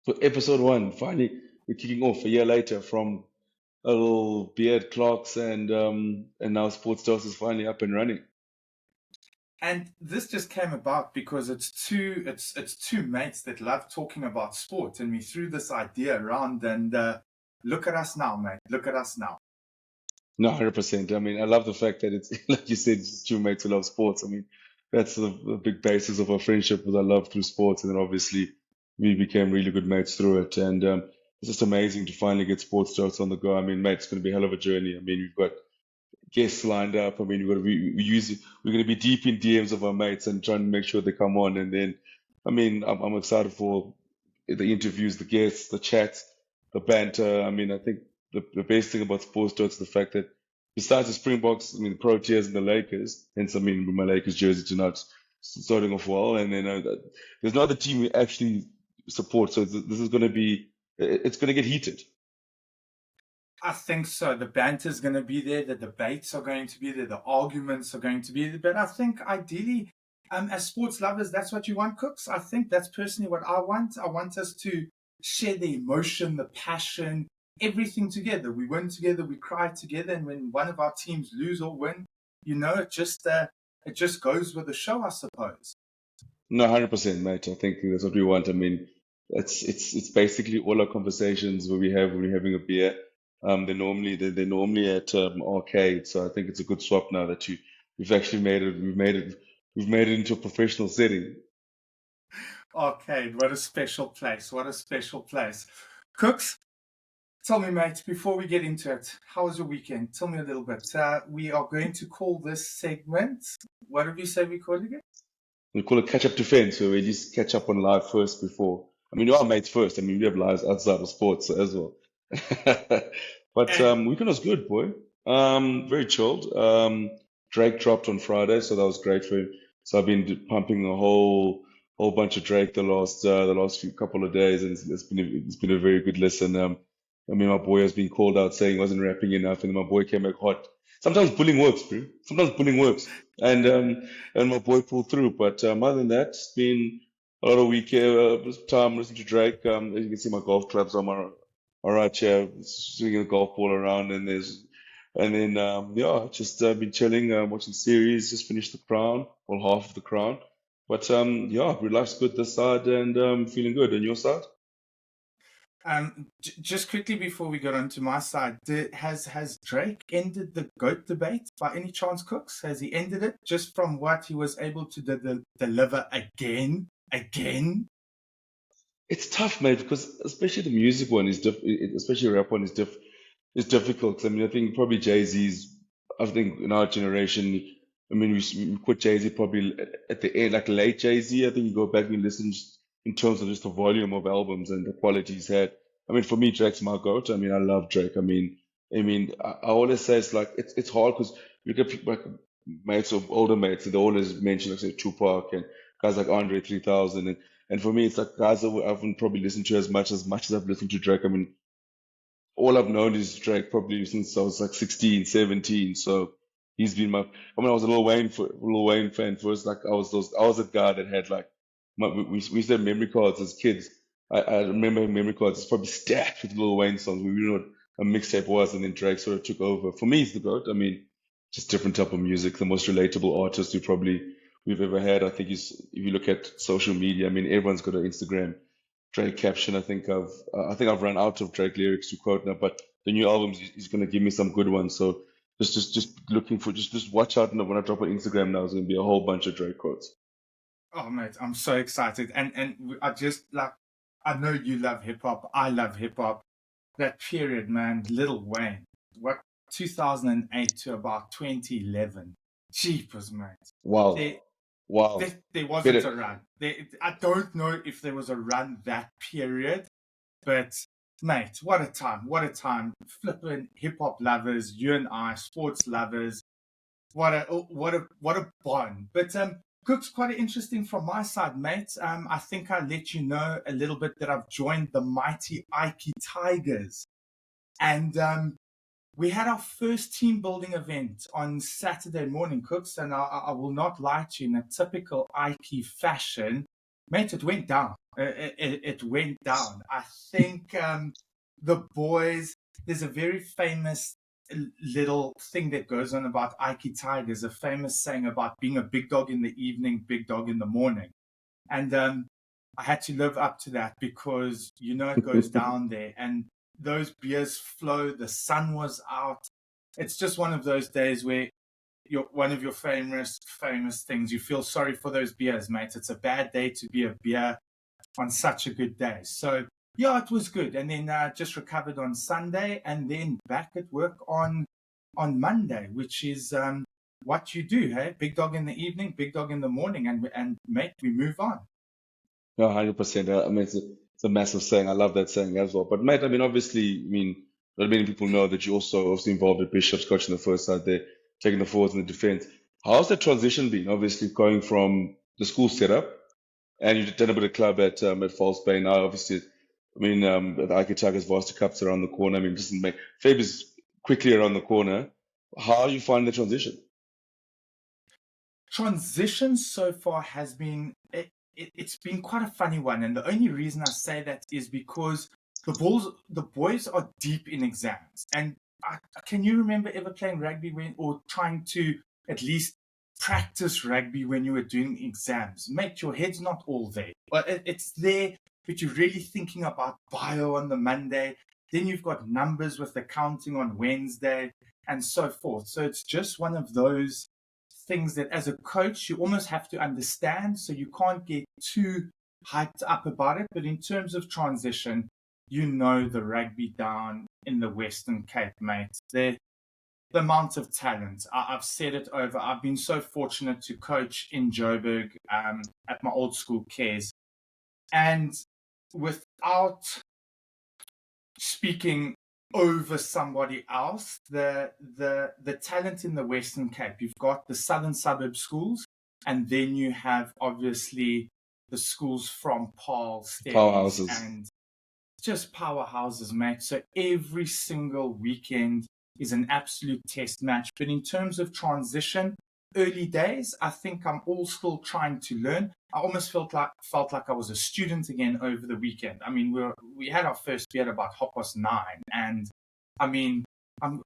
For episode one, finally we're kicking off a year later from a little beard clocks and now SportsDose is finally up and running. And this just came about because it's two mates that love talking about sport, and we threw this idea around. And look at us now, mate. Look at us now. No, 100%. I mean, I love the fact that it's like you said, it's two mates who love sports. I mean, that's the big basis of our friendship was I love through sports, and then obviously we became really good mates through it. And it's just amazing to finally get SportsDose on the go. I mean, mate, it's going to be a hell of a journey. I mean, we've got guests lined up. I mean, we're going to be deep in DMs of our mates and trying to make sure they come on. And then, I mean, I'm excited for the interviews, the guests, the chats, the banter. I mean, I think the best thing about sports talk is the fact that besides the Springboks, I mean, the Proteas and the Lakers, hence, I mean, with my Lakers jersey tonight starting off well. And then there's no other team we actually support. So this is going to be, it's going to get heated. I think so. The banter is going to be there. The debates are going to be there. The arguments are going to be there. But I think ideally, as sports lovers, that's what you want, Cooks. I think that's personally what I want. I want us to share the emotion, the passion, everything together. We win together, we cry together, and when one of our teams lose or win, it just goes with the show, I suppose. No, 100%, mate. I think that's what we want. I mean, it's basically all our conversations where we have when we're having a beer. They're normally at arcade, so I think it's a good swap now that we've actually we've made it into a professional setting. Okay, what a special place! What a special place, Cooks. Tell me, mate, before we get into it, how was your weekend? Tell me a little bit. We are going to call this segment. What did we say we call it again? We call it catch up to fans, where we just catch up on live first before. I mean, you are mates first. I mean, we have lives outside of sports as well. But And weekend was good, boy. Very chilled. Drake dropped on Friday, so that was great for him. So I've been pumping a whole bunch of Drake the last few couple of days, and it's been a very good listen. I mean, my boy has been called out saying he wasn't rapping enough, and my boy came back hot. Sometimes bullying works, bro. Sometimes bullying works, and my boy pulled through. But other than that, it's been a lot of weekend time listening to Drake. As you can see, my golf clubs are all right, yeah, swinging a golf ball around, and then yeah, just been chilling, watching series. Just finished The Crown, well, half of The Crown, but yeah, life's good this side, and feeling good. And your side? just quickly before we get on to my side, has Drake ended the GOAT debate by any chance, Cooks? Has he ended it just from what he was able to deliver again? Again? It's tough, mate, because especially the music one especially rap one is difficult. I mean, I think probably Jay-Z's. I think in our generation, I mean, we put Jay-Z probably at the end, like late Jay-Z. I think you go back and listen in terms of just the volume of albums and the quality he's had. I mean, for me, Drake's my goat. I mean, I love Drake. I always say it's like it's hard because you get people like mates or older mates, and they always mention like say Tupac and guys like Andre 3000, and for me, it's like guys that I haven't probably listened to as much as I've listened to Drake. I mean, all I've known is Drake probably since I was like 16, 17. So he's been I mean, I was a Lil Wayne fan first. Like I was that guy that had like, we used to have memory cards as kids. I remember memory cards. It's probably stacked with Lil Wayne songs. We knew what a mixtape was, and then Drake sort of took over. For me, he's the GOAT. I mean, just different type of music. The most relatable artist we've ever had. I think he's, if you look at social media, I mean, everyone's got an Instagram Drake caption. I think I've run out of Drake lyrics to quote now, but the new albums he's gonna give me some good ones. So just looking for just watch out when I drop on Instagram now. There's gonna be a whole bunch of Drake quotes. Oh, mate, I'm so excited. And I just like, I know you love hip hop. I love hip hop. That period, man, Lil Wayne, what, 2008 to about 2011. Jeepers, mate. Wow, There, wow. there Get wasn't it? a run. I don't know if there was a run that period, but mate, what a time. What a time. Flipping hip hop lovers, you and I, sports lovers. What a bond. But Cook's quite interesting from my side, mate. I think I let you know a little bit that I've joined the mighty Ike Tigers. And we had our first team building event on Saturday morning, Cooks, and I will not lie to you, in a typical Ike fashion. Mate, it went down. It went down. I think the boys, there's a very famous little thing that goes on about Ike Tigers, a famous saying about being a big dog in the evening, big dog in the morning. And I had to live up to that because it goes down there, and those beers flow. The sun was out. It's just one of those days where one of your famous things. You feel sorry for those beers, mate. It's a bad day to be a beer on such a good day. So yeah, it was good, and then just recovered on Sunday, and then back at work on Monday, which is what you do, hey? Big dog in the evening, big dog in the morning, and mate, we move on. No, 100%. I mean, it's a massive saying. I love that saying as well. But mate, I mean, obviously, I mean, not many people know that you also involved with Bishops coaching the first side there, taking the forwards in the defense. How's that transition been? Obviously, going from the school setup, and you did a bit of club at False Bay now. Obviously, I mean, the Ike Tigers Varsity Cups around the corner. I mean, just make Faber's quickly around the corner. How are you finding the transition? Transition so far has been it's been quite a funny one, and the only reason I say that is because the boys are deep in exams, and can you remember ever playing rugby or trying to at least practice rugby when you were doing exams? Mate, your head's not all there. Well, it's there, but you're really thinking about bio on the Monday. Then you've got numbers with accounting on Wednesday, and so forth. So it's just one of those things that as a coach you almost have to understand, so you can't get too hyped up about it. But in terms of transition, the rugby down in the Western Cape, mate, the amount of talent, I've said it over. I've been so fortunate to coach in Joburg at my old school Cares, and without speaking over somebody else, the talent in the Western Cape. You've got the southern suburb schools, and then you have obviously the schools from Paarl, Steadies, Powerhouses. and just powerhouses, mate. So every single weekend is an absolute test match. But in terms of transition, early days, I think I'm all still trying to learn. I almost felt like I was a student again over the weekend. I mean, we had our first beer about 9:30, and I mean, I'm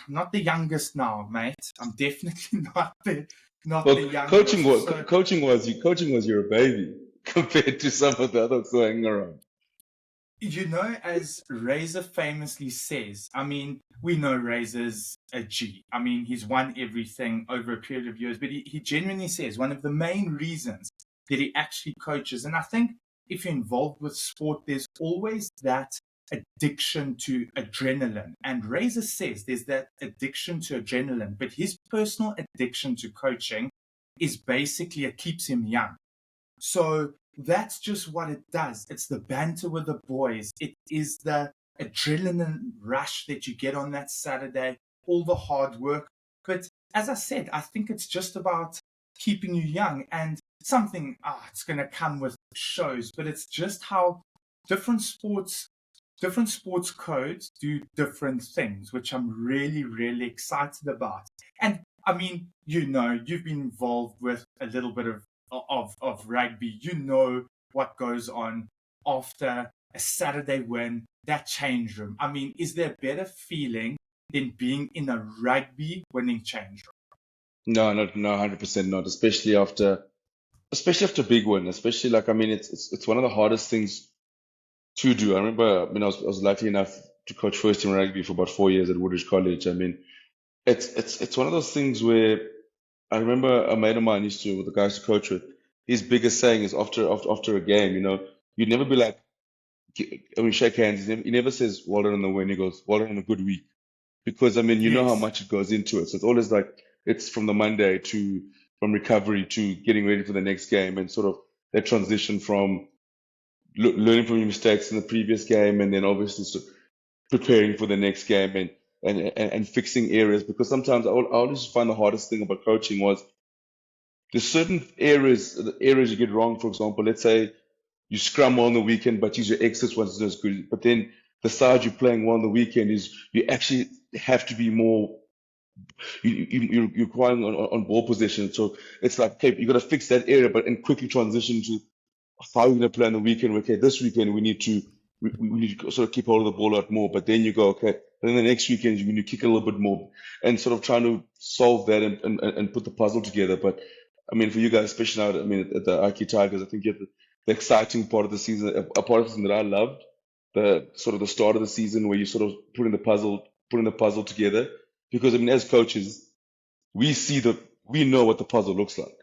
not the youngest now, mate. I'm definitely not the Well, youngest. So coaching was your baby compared to some of the others going around. as Razor famously says, I mean, we know Razor's a G. I mean, he's won everything over a period of years, but he genuinely says one of the main reasons that he actually coaches, and I think if you're involved with sport, there's always that addiction to adrenaline. And Razor says there's that addiction to adrenaline, but his personal addiction to coaching is basically it keeps him young. So that's just what it does. It's the banter with the boys. It is the adrenaline rush that you get on that Saturday, all the hard work. But as I said, I think it's just about keeping you young, and something, it's going to come with shows, but it's just how different sports, different sports codes do different things, which I'm really, really excited about. And I mean, you've been involved with a little bit of rugby. You know what goes on after a Saturday win, that change room. I mean, is there a better feeling than being in a rugby winning change room? No, no, 100% not. Especially after a big win. Especially like I mean, it's one of the hardest things to do. I remember, I mean, I was lucky enough to coach first team rugby for about 4 years at Woodridge College. I mean, it's one of those things where I remember a mate of mine used to, with the guys to coach with, his biggest saying is after a game, you'd never be like, I mean, shake hands. He never says, well done on the win. He goes, well done on a good week. Because, I mean, you know how Yes. much it goes into it. So it's always like, it's from the Monday from recovery to getting ready for the next game and sort of that transition from learning from your mistakes in the previous game and then obviously preparing for the next game and fixing areas. Because sometimes I always find the hardest thing about coaching was there's certain areas you get wrong. For example, let's say you scrum well on the weekend, but use your exits wasn't as good. But then the side you're playing well on the weekend is you actually have to be more. You're requiring on ball position. So it's like, okay, you got to fix that area, but and quickly transition to how are we going to play on the weekend? Okay, this weekend we need to sort of keep hold of the ball a lot more. But then you go, okay, then the next weekend you need to kick a little bit more, and sort of trying to solve that and put the puzzle together. But I mean, for you guys, especially now, I mean, at the Aki Tigers, I think you have the exciting part of the season, a part of the season that I loved, the sort of the start of the season where you sort of putting the puzzle together. Because I mean, as coaches, we see we know what the puzzle looks like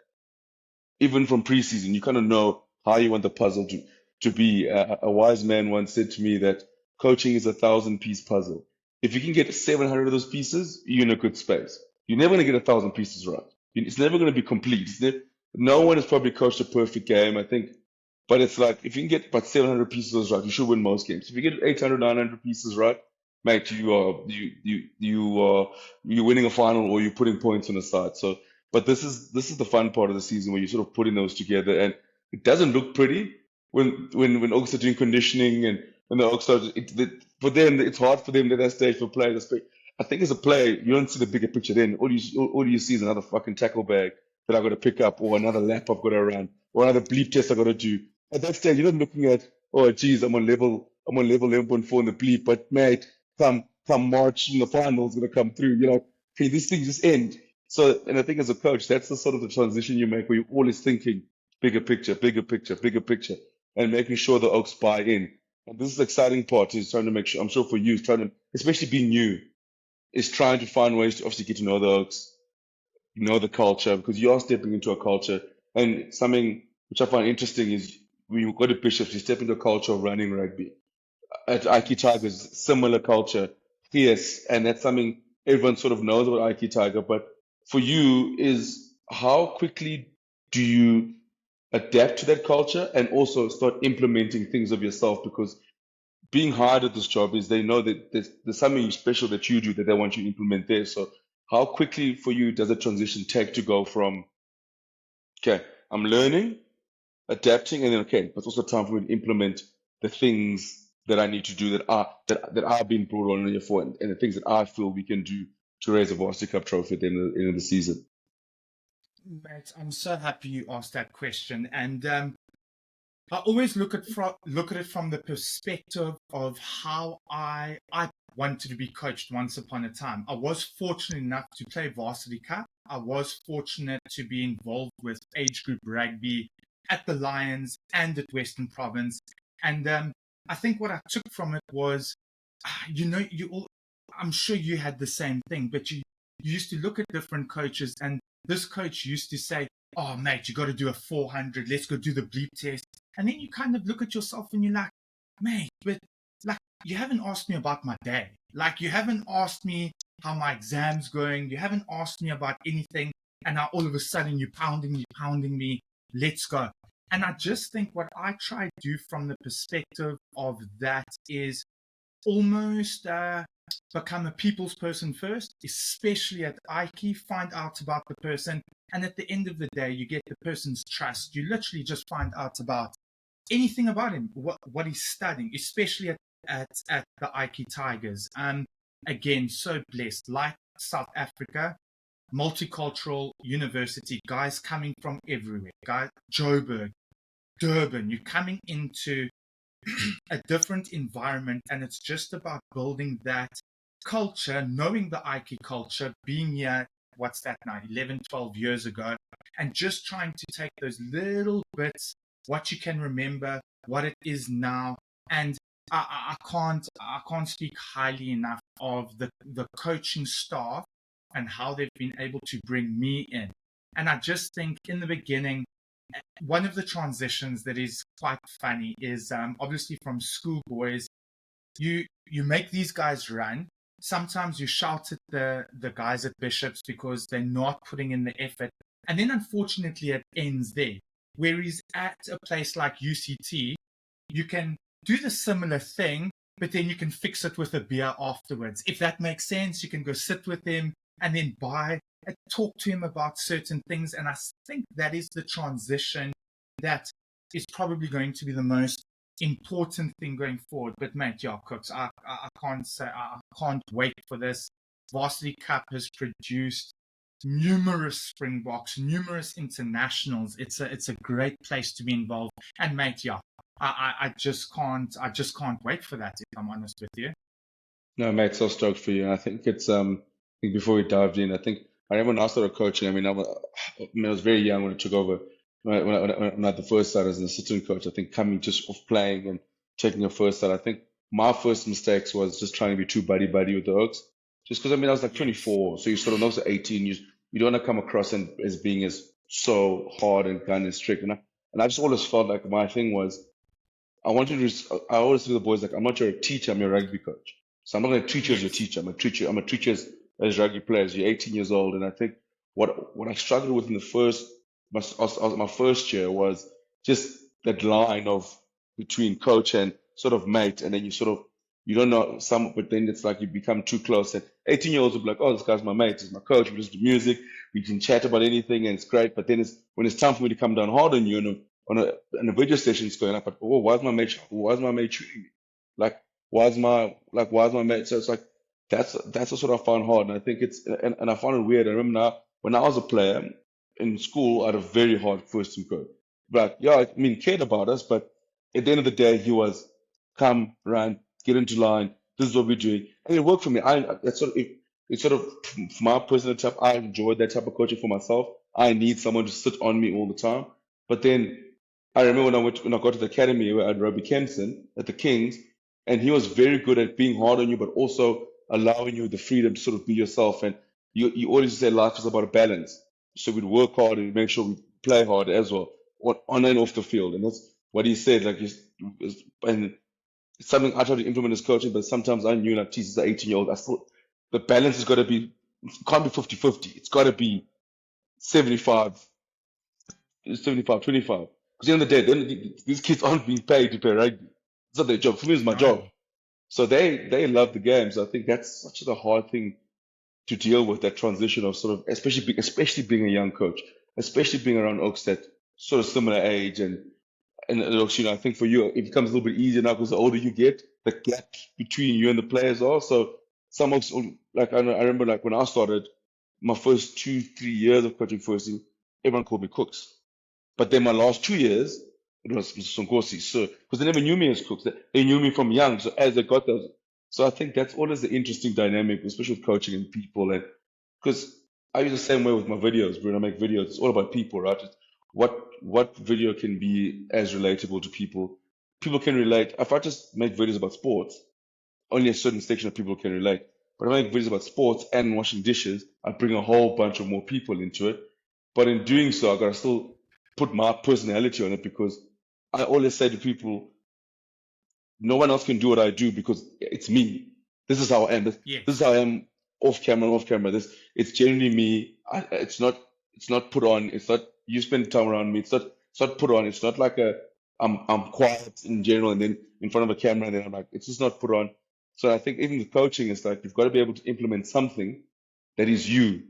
even from preseason, you kind of know how you want the puzzle to be. A wise man once said to me that coaching is a 1,000 piece puzzle. If you can get 700 of those pieces, you're in a good space. You're never going to get 1,000 pieces right. It's never going to be complete. No one has probably coached a perfect game, I think. But it's like if you can get about 700 pieces right, you should win most games. If you get 800, 900 pieces right, mate, you're winning a final or you're putting points on the side. So but this is the fun part of the season where you're sort of putting those together, and it doesn't look pretty when Oaks are doing conditioning and when the Oaks are for them it's hard for them at that stage for players. I think as a player you don't see the bigger picture. Then all you see is another fucking tackle bag that I've got to pick up, or another lap I've got to run, or another bleep test I've got to do. At that stage you're not looking at, oh geez, I'm on level 11.4 in the bleep, but mate, come March in the finals gonna come through. You're like, okay, this thing just end. So, and I think as a coach, that's the sort of the transition you make where you're always thinking bigger picture, bigger picture, bigger picture, and making sure the Oaks buy in. And this is the exciting part is trying to make sure, I'm sure for you, trying to, especially being new, is trying to find ways to obviously get to know the Oaks, know the culture, because you are stepping into a culture. And something which I find interesting is when you go to Bishops, you step into a culture of running rugby at Ike Yes. Tigers, similar culture, fierce, and that's something everyone sort of knows about Ike Tiger. But for you, is how quickly do you adapt to that culture and also start implementing things of yourself? Because being hired at this job is they know that there's something special that you do that they want you to implement there. So how quickly for you does a transition take to go from, okay, I'm learning, adapting, and then okay, but it's also time for me to implement the things that I need to do that I've been brought on here for, and the things that I feel we can do to raise a Varsity Cup trophy at the end of the season. Mate, I'm so happy you asked that question. And I always look at it from the perspective of how I wanted to be coached once upon a time. I was fortunate enough to play varsity cup. I was fortunate to be involved with age group rugby at the Lions and at Western Province. And I think what I took from it was, you know, I'm sure you had the same thing, but you used to look at different coaches, and this coach used to say, "Oh, mate, you got to do a 400. Let's go do the bleep test." And then you kind of look at yourself and you're like, mate, but like you haven't asked me about my day. Like you haven't asked me how my exam's going. You haven't asked me about anything. And now all of a sudden you're pounding me. Let's go. And I just think what I try to do from the perspective of that is almost become a people's person first, especially at Ike, find out about the person. And at the end of the day, you get the person's trust. You literally just find out about anything about him, what he's studying, especially at the Ike Tigers. Again, so blessed, like South Africa, multicultural university, guys coming from everywhere, guys, Joburg, Durban, you're coming into a different environment, and it's just about building that culture, knowing the Ike culture, being here, what's that now, 11, 12 years ago, and just trying to take those little bits, what you can remember, what it is now. And I can't speak highly enough of the coaching staff and how they've been able to bring me in. And I just think in the beginning, one of the transitions that is quite funny is obviously from schoolboys, you make these guys run. Sometimes you shout at the guys at Bishops because they're not putting in the effort, and then unfortunately it ends there. Whereas at a place like UCT, you can do the similar thing, but then you can fix it with a beer afterwards. If that makes sense, you can go sit with him and then buy and talk to him about certain things. And I think that is the transition that is probably going to be the most important thing going forward. But mate, yeah, Cooks, I can't say I can't wait for this. Varsity Cup has produced numerous Springboks, numerous internationals. It's a great place to be involved. And mate, yeah, I just can't wait for that, if I'm honest with you. No, mate, so stoked for you. And I think it's I think before we dived in, I remember when I started coaching. I was very young when I took over. When I had the first start as an assistant coach, I think coming just off playing and taking a first start, I think my first mistakes was just trying to be too buddy buddy with the Oaks. Just because I was like Yes. 24, so you sort of know, so 18, you don't want to come across as being as so hard and kind and strict. And I just always felt like my thing was I always tell the boys, like, I'm not your teacher, I'm your rugby coach. So I'm not going to treat you as your Yes. teacher. I'm going to treat you as rugby players. You're 18 years old. And I think what I struggled with in my first year was just that line of between coach and sort of mate. And then you don't know but then it's like you become too close. And 18-year-olds will be like, oh, this guy's my mate, he's my coach. We just do music. We can chat about anything and it's great. But then when it's time for me to come down hard on you and a video station's going up, but oh, why is my mate shooting me? Like, why is my mate? So it's like that's what I found hard, and I think and I found it weird. I remember now when I was a player in school, I had a very hard first team coach. But yeah, I mean, cared about us, but at the end of the day, he was come, run, get into line. This is what we're doing, and it worked for me. It's sort of for my personal type. I enjoyed that type of coaching for myself. I need someone to sit on me all the time, but then I remember when I got to the academy where I had Robbie Kempson at the Kings, and he was very good at being hard on you, but also allowing you the freedom to sort of be yourself. And you always say life is about a balance. So we'd work hard and make sure we play hard as well, on and off the field. And that's what he said. And it's something I try to implement as coaching, but sometimes I knew, like, Jesus, an 18-year-old, I thought the balance has got to be, it can't be 50-50. It's got to be 75 75-25. Because at the end of the day, these kids aren't being paid to play rugby. It's not their job. For me, it's my No. job. So they love the game. So I think that's such a hard thing to deal with, that transition of sort of, especially being a young coach, especially being around Oaks that sort of similar age. And it looks, I think for you, it becomes a little bit easier now because the older you get, the gap between you and the players are. So some Oaks, like I remember, like when I started my first 2-3 years of coaching first team, everyone called me Cooks. But then my last 2 years, it was Sonkosi. So, because they never knew me as cooks, they knew me from young. So as they got those, so I think that's always the interesting dynamic, especially with coaching and people. And because I use the same way with my videos. When I make videos, it's all about people, right? It's what video can be as relatable to people. People can relate. If I just make videos about sports, only a certain section of people can relate. But if I make videos about sports and washing dishes, I bring a whole bunch of more people into it. But in doing so, I gotta still put my personality on it because I always say to people, no one else can do what I do because it's me. This is how I am. This is Yes. how I am off camera, off camera. It's genuinely me. It's not put on. It's not you spend time around me. It's not put on. It's not like I'm quiet in general and then in front of a camera and then I'm like, it's just not put on. So I think even with coaching, it's like you've got to be able to implement something that is you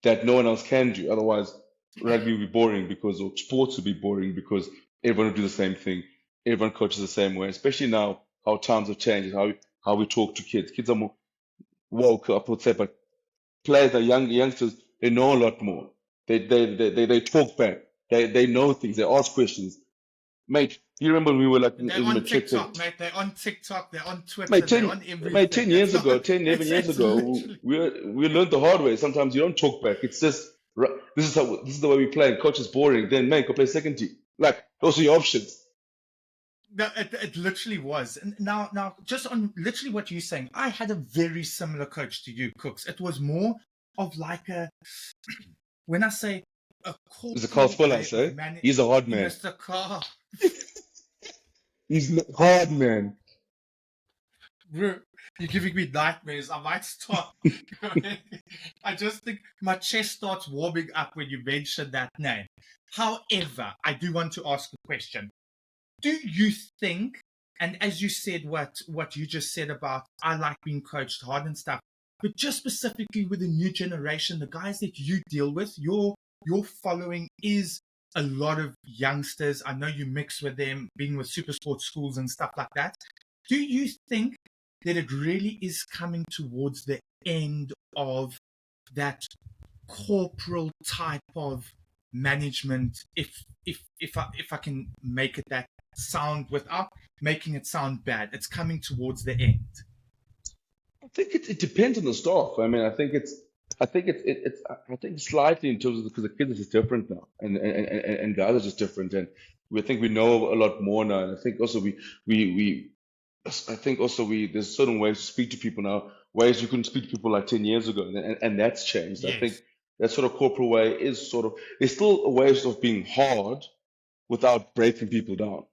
that no one else can do. Otherwise, rugby will be boring or sports will be boring because everyone will do the same thing. Everyone coaches the same way, especially now how times have changed, how we talk to kids. Kids are more woke, I would say, but players are youngsters, they know a lot more. They talk back. They know things. They ask questions. Mate, do you remember when we were like They're in on matric? TikTok, mate. They're on TikTok. They're on Mate, Twitter. They're 10, on mate, everything. 10 It's years ago, not. 10, 11 years It's ago, literally. we learned the hard way. Sometimes you don't talk back. It's just, this is the way we play. And coach is boring. Then, man, go play second team. Like, those are your options. No, it literally was. And now, just on literally what you're saying, I had a very similar coach to you, Cooks. It was more of like when I say a It's a Carl corporal way Spillas, of eh? managing. He's a hard man. Mr. Carr, Hard man. bro, you're giving me nightmares. I might stop. I just think my chest starts warming up when you mention that name. However, I do want to ask a question. Do you think, and as you said, what you just said about I like being coached hard and stuff, but just specifically with the new generation, the guys that you deal with, your following is a lot of youngsters. I know you mix with them, being with super sports schools and stuff like that. Do you think that it really is coming towards the end of that corporal type of management, if I can make it that sound without making it sound bad. It's coming towards the end. I think it depends on the staff. I mean, I think slightly in terms of because the kids are just different now, and guys are just different, and we think we know a lot more now. And I think also we I think also we there's certain ways to speak to people now, ways you couldn't speak to people like 10 years ago, and that's changed. I think Yes, that sort of corporate way is sort of there's still a ways of being hard without breaking people down.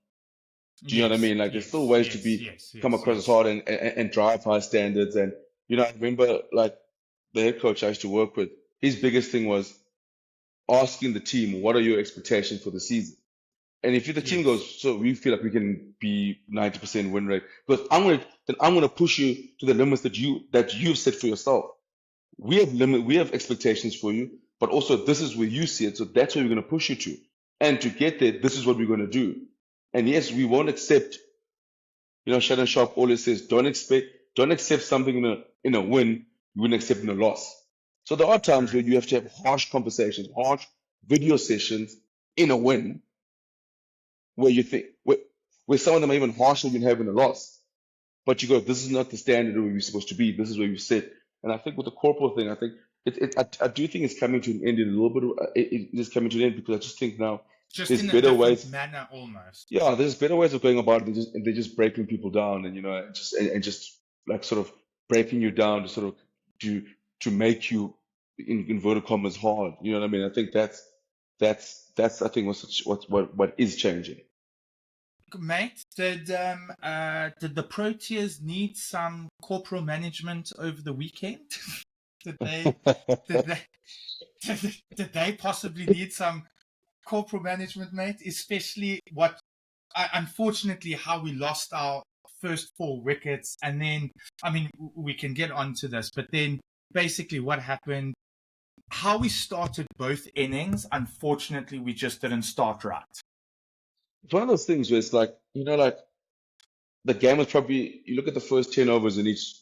Do you know what I yes, mean? Like there's still yes, ways to yes, be yes, come yes, across as yes. hard and drive high standards. And I remember like the head coach I used to work with, his biggest thing was asking the team, what are your expectations for the season? And if the team Yes, goes, so we feel like we can be 90% win rate, because I'm gonna push you to the limits that you've set for yourself. We have expectations for you, but also this is where you see it, so that's where we're gonna push you to. And to get there, this is what we're gonna do. And yes, we won't accept. Shannon Sharp always says, don't accept something in a win you wouldn't accept in a loss. So there are times where you correct. have to have harsh conversations, harsh video sessions in a win where you think where some of them are even harsher than having a loss. But you go, this is not the standard where we're supposed to be. This is where we sit. And I think with the corporal thing, I think I do think it's coming to an end in a little bit. It is coming to an end because I just think now Just there's in a better different ways. manner almost. Yeah, there's better ways of going about it. They're just breaking people down, and just like sort of breaking you down to sort of to to make you in inverted commas hard. You know what I mean? I think that's I think what is changing. Mate, did the Proteas need some corporal management over the weekend? did they did they did they possibly need some corporal management, mate? Especially unfortunately how we lost our first four wickets, and then I mean we can get onto this, but then basically what happened, how we started both innings. Unfortunately, we just didn't start right. It's one of those things where it's like like the game was probably you look at the first 10 overs in each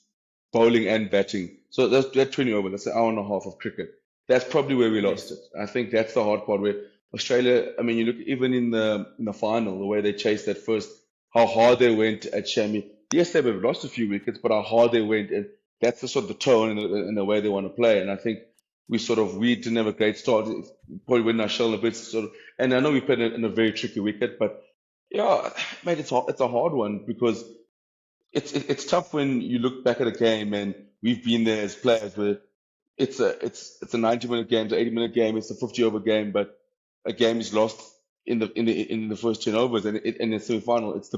bowling and batting. So that's that 20 overs. That's an hour and a half of cricket. That's probably where we lost Yes. it. I think that's the hard part where Australia. I mean, you look even in the final, the way they chased that first, how hard they went at Shami. Yes, they have lost a few wickets, but how hard they went, and that's the sort of the tone and the way they want to play. And I think we didn't have a great start. Probably went in our shell a bit, sort of. And I know we played in a very tricky wicket, but yeah, mate, it's a hard one because it's tough when you look back at a game and we've been there as players where it's a 90-minute game, it's an 80-minute game, it's a 50-over game, but a game is lost in the first 10 overs, and in the semi-final, it's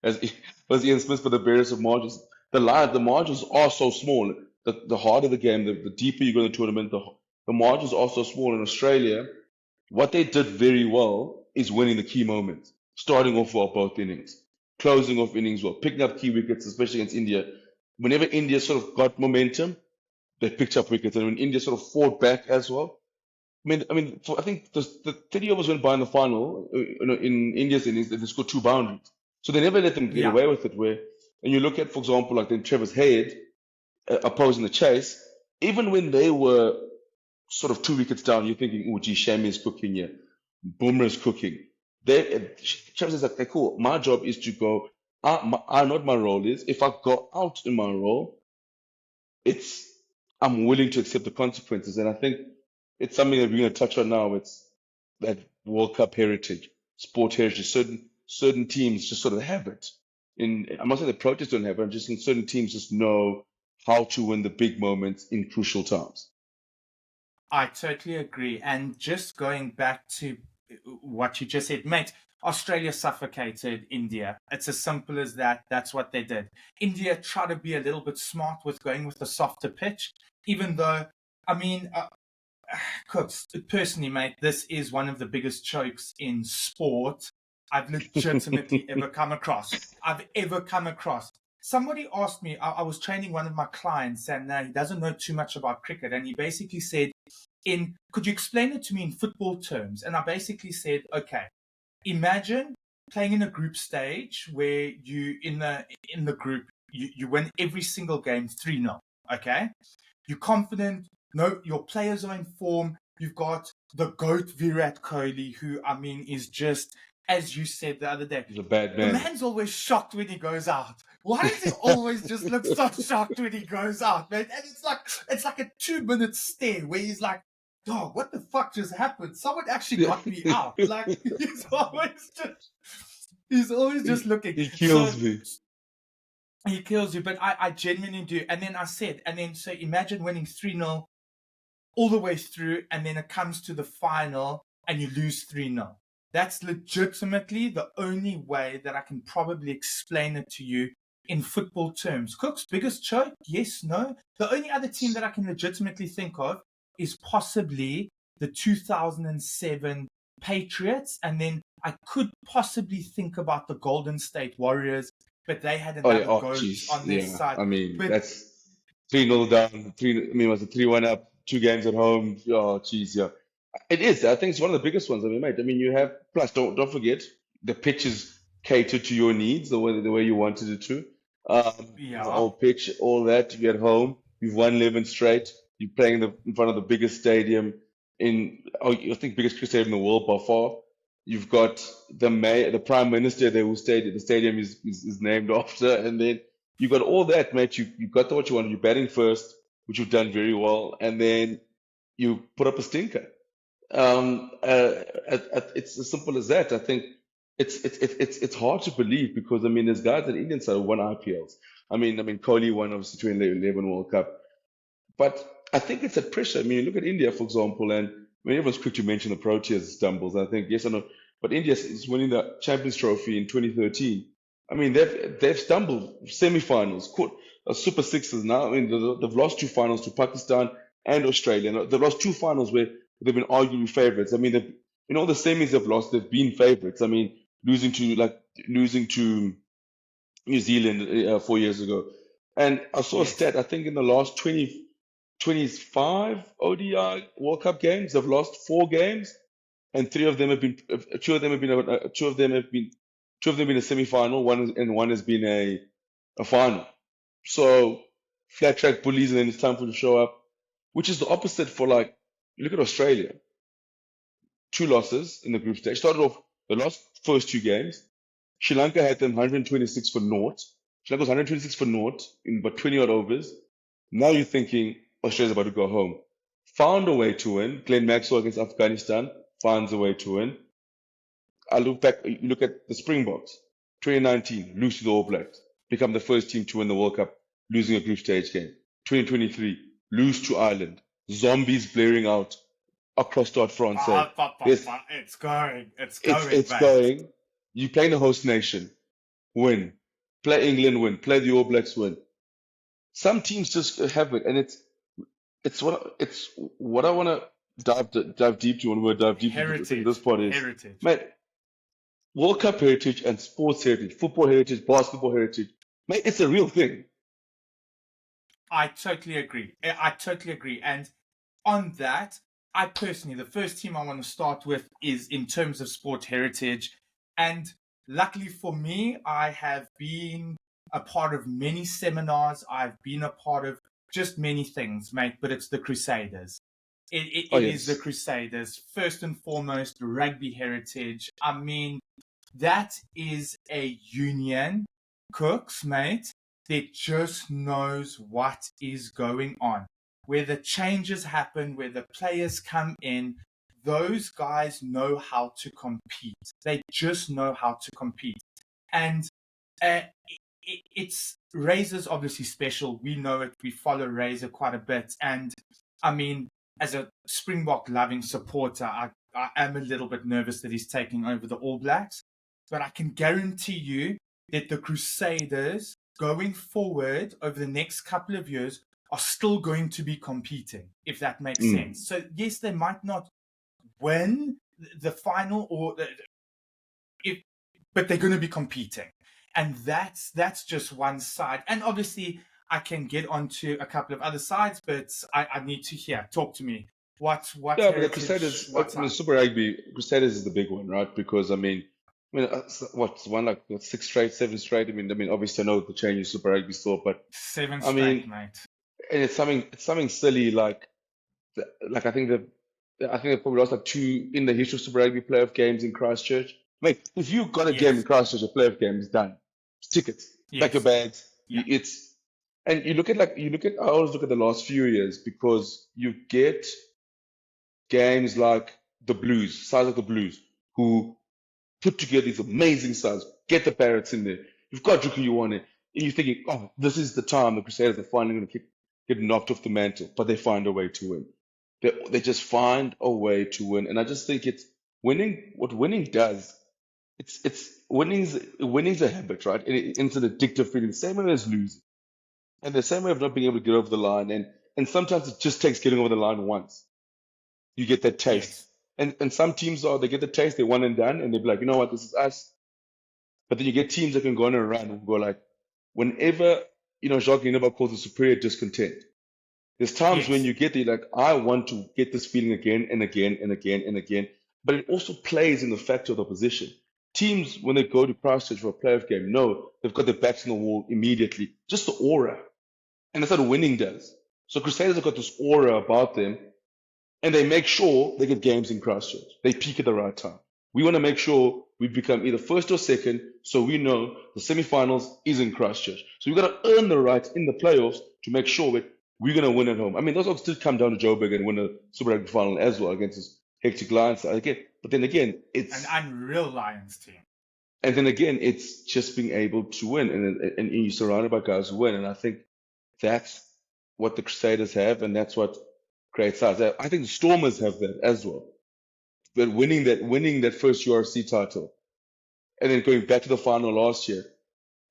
as as Ian Smith for the barriers of margins. The margins are so small. The harder the game, the deeper you go in the tournament, the margins are so small in Australia. What they did very well is winning the key moments, starting off well both innings, closing off innings well, picking up key wickets, especially against India. Whenever India sort of got momentum, they picked up wickets, and when India sort of fought back as well. I think the 30 overs went by in the final, in India's innings, they scored two boundaries, so they never let them get Yeah. away with it. And you look at, for example, like then Trevor's Head opposing the chase, even when they were sort of 2 wickets down, you're thinking, oh, gee, Shami is cooking here. Bumrah's cooking. Shami says, okay, cool. My job is to go. I know what my role is. If I go out in my role, it's I'm willing to accept the consequences. And I think it's something that we're going to touch on now. It's that World Cup heritage, sport heritage. Certain teams just sort of have it. I'm not saying the Protests don't have it. I'm just saying certain teams just know how to win the big moments in crucial times. I totally agree. And just going back to what you just said, mate, Australia suffocated India. It's as simple as that. That's what they did. India tried to be a little bit smart with going with a softer pitch, even though, I mean, Cooks, personally, mate, this is one of the biggest chokes in sport I've legitimately ever come across. Somebody asked me, I was training one of my clients, and he doesn't know too much about cricket, and he basically said, could you explain it to me in football terms? And I basically said, okay, imagine playing in a group stage where you in the group you win every single game 3-0. Okay, you're confident, No, your players are in form. You've got the GOAT Virat Kohli, who, I mean, is just, as you said the other day, He's a bad the man. man's always shocked when he goes out. Why does he always just look so shocked when he goes out, man? And it's like a 2 minute stare where he's like, dog, what the fuck just happened? Someone actually got me out. Like he's always just looking. He So kills me. he kills you, but I genuinely do. And then I said, and then so imagine winning 3-0 all the way through, and then it comes to the final and you lose 3-0. That's legitimately the only way that I can probably explain it to you in football terms. Cook's biggest choke? Yes, no. The only other team that I can legitimately think of is possibly the 2007 Patriots, and then I could possibly think about the Golden State Warriors, but they had Oh yeah, another oh GOAT jeez, on their yeah. side. I mean, But that's 3-0 down, three. I mean, was it 3-1 up, 2 games at home? Oh jeez, yeah. It is. I think it's one of the biggest ones. I mean, mate. I mean, you have plus. Don't forget the pitch is catered to your needs the way you wanted it to. The yeah, old pitch, all that. You get home. You've won 11 straight. You're playing in front of the biggest stadium I think biggest cricket stadium in the world by far. You've got the prime minister there who stayed. The stadium is named after, and then you got all that, mate. You got what you wanted. You're batting first, which you've done very well, and then you put up a stinker. It's as simple as that. I think it's hard to believe because I mean, there's guys in Indian side who won IPLs. I mean, Kohli won obviously 2011 World Cup, but I think it's that pressure. I mean, you look at India, for example, and I mean, everyone's quick to mention the Proteas stumbles. I think yes or no, but India is winning the Champions Trophy in 2013. I mean, they've stumbled semi-finals, Super Sixes now. I mean, they've lost 2 finals to Pakistan and Australia. And they've lost 2 finals where they've been arguably favorites. I mean, in all the semis they've lost, they've been favorites. I mean, losing to New Zealand 4 years ago. And I saw a yes. stat. I think in the last 25 ODI World Cup games, they've lost 4 games, and three of them have been, two of them have been, two of them been a semi-final. One has been a final. So flat track bullies, and then it's time for them to show up, which is the opposite for like you look at Australia. 2 losses in the group stage. Started off the last first 2 games. Sri Lanka had them 126 for naught. Sri Lanka was 126 for naught in but 20 odd overs. Now you're thinking Australia's about to go home. Found a way to win. Glenn Maxwell against Afghanistan finds a way to win. I look back, you look at the Springboks. 2019, lose to the All Blacks. Become the first team to win the World Cup, losing a group stage game. 2023, lose to Ireland. Zombies blaring out across Stade Francais. There's, It's going. It's it's, going, it's mate. going. You play in the host nation, win. Play England, win. Play the All Blacks, win. Some teams just have it, and it's what I want to dive deep to. When we dive deep into I think this Heritage. part is, Heritage. mate, World Cup heritage and sports heritage, football heritage, basketball heritage, mate, it's a real thing. I totally agree. I totally agree. And on that, I personally, the first team I want to start with is in terms of sport heritage. And luckily for me, I have been a part of many seminars. I've been a part of just many things, mate, but it's the Crusaders. Oh It is the yes, Crusaders. First and foremost, rugby heritage. I mean, that is a union, Cooks, mate, that just knows what is going on. Where the changes happen, where the players come in, those guys know how to compete. They just know how to compete. And it's Razor's obviously special. We know it. We follow Razor quite a bit. And I mean, as a Springbok loving supporter, I am a little bit nervous that he's taking over the All Blacks. But I can guarantee you that the Crusaders going forward over the next couple of years are still going to be competing, if that makes mm. sense. So yes, they might not win the final if, but they're going to be competing, and that's just one side. And obviously, I can get onto a couple of other sides, but I need to hear. Talk to me. What Yeah, but the heritage? Crusaders, What's I mean, up? Super Rugby, Crusaders is the big one, right? Because what's one like what, 6 straight, 7 straight? I mean, obviously I know the change in Super Rugby still, but Seven I straight, mean, mate. and it's something silly like. Like I think they probably lost like two in the history of Super Rugby playoff games in Christchurch. Mate, if you got a game in Yes. Christchurch, a playoff game is done. It's tickets, pack your Yes. bags. Yeah. It's and you look at I always look at the last few years because you get games like the Blues, sides like the Blues, who put together these amazing sides, get the Parrots in there. You've got Juku you want it, and you're thinking, oh, this is the time the Crusaders are finally going to get knocked off the mantle, but they find a way to win. They just find a way to win, and I just think it's winning. What winning does, winning's a habit, right? And it's an addictive feeling, the same way as losing, and the same way of not being able to get over the line, and sometimes it just takes getting over the line once. You get that taste. Yes. And some teams are they get the taste, they one and done, and they're like, you know what, this is us. But then you get teams that can go on a run and go like, whenever, Jacques Nienaber calls it superior discontent. There's times when Yes. you get there, like, I want to get this feeling again and again and again and again. But it also plays in the factor of the opposition. Teams, when they go to Christchurch for a playoff game, know they've got their backs on the wall immediately. Just the aura. And that's what winning does. So Crusaders have got this aura about them, and they make sure they get games in Christchurch. They peak at the right time. We want to make sure we become either first or second, so we know the semifinals is in Christchurch. So we've got to earn the right in the playoffs to make sure that we're going to win at home. I mean, those odds did come down to Joburg and win a Super Rugby final as well against this hectic Lions side again. But then again, An unreal Lions team. it's just being able to win, and you're surrounded by guys who win. And I think that's what the Crusaders have, and that's what creates us. I think the Stormers have that as well. But winning that first URC title, and then going back to the final last year.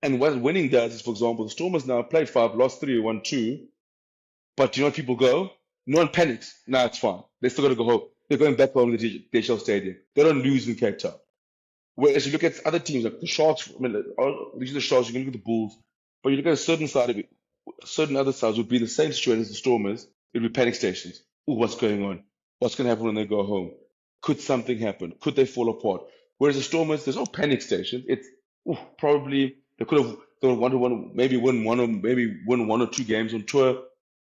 And what winning does is, for example, the Stormers now played five, lost three, won two. But you know what people go? No one panics. Nah, it's fine. They still got to go home. They're going back home to the Shell Stadium. They don't lose in Cape Town. Whereas you look at other teams like the Sharks, I mean, these are the Sharks, you can look at the Bulls, but you look at a certain side of it, certain other sides would be the same situation as the Stormers. It would be panic stations. Ooh, what's going on? What's going to happen when they go home? Could something happen? Could they fall apart? Whereas the Stormers, there's no panic station. It's probably they would want to maybe win one or two games on tour,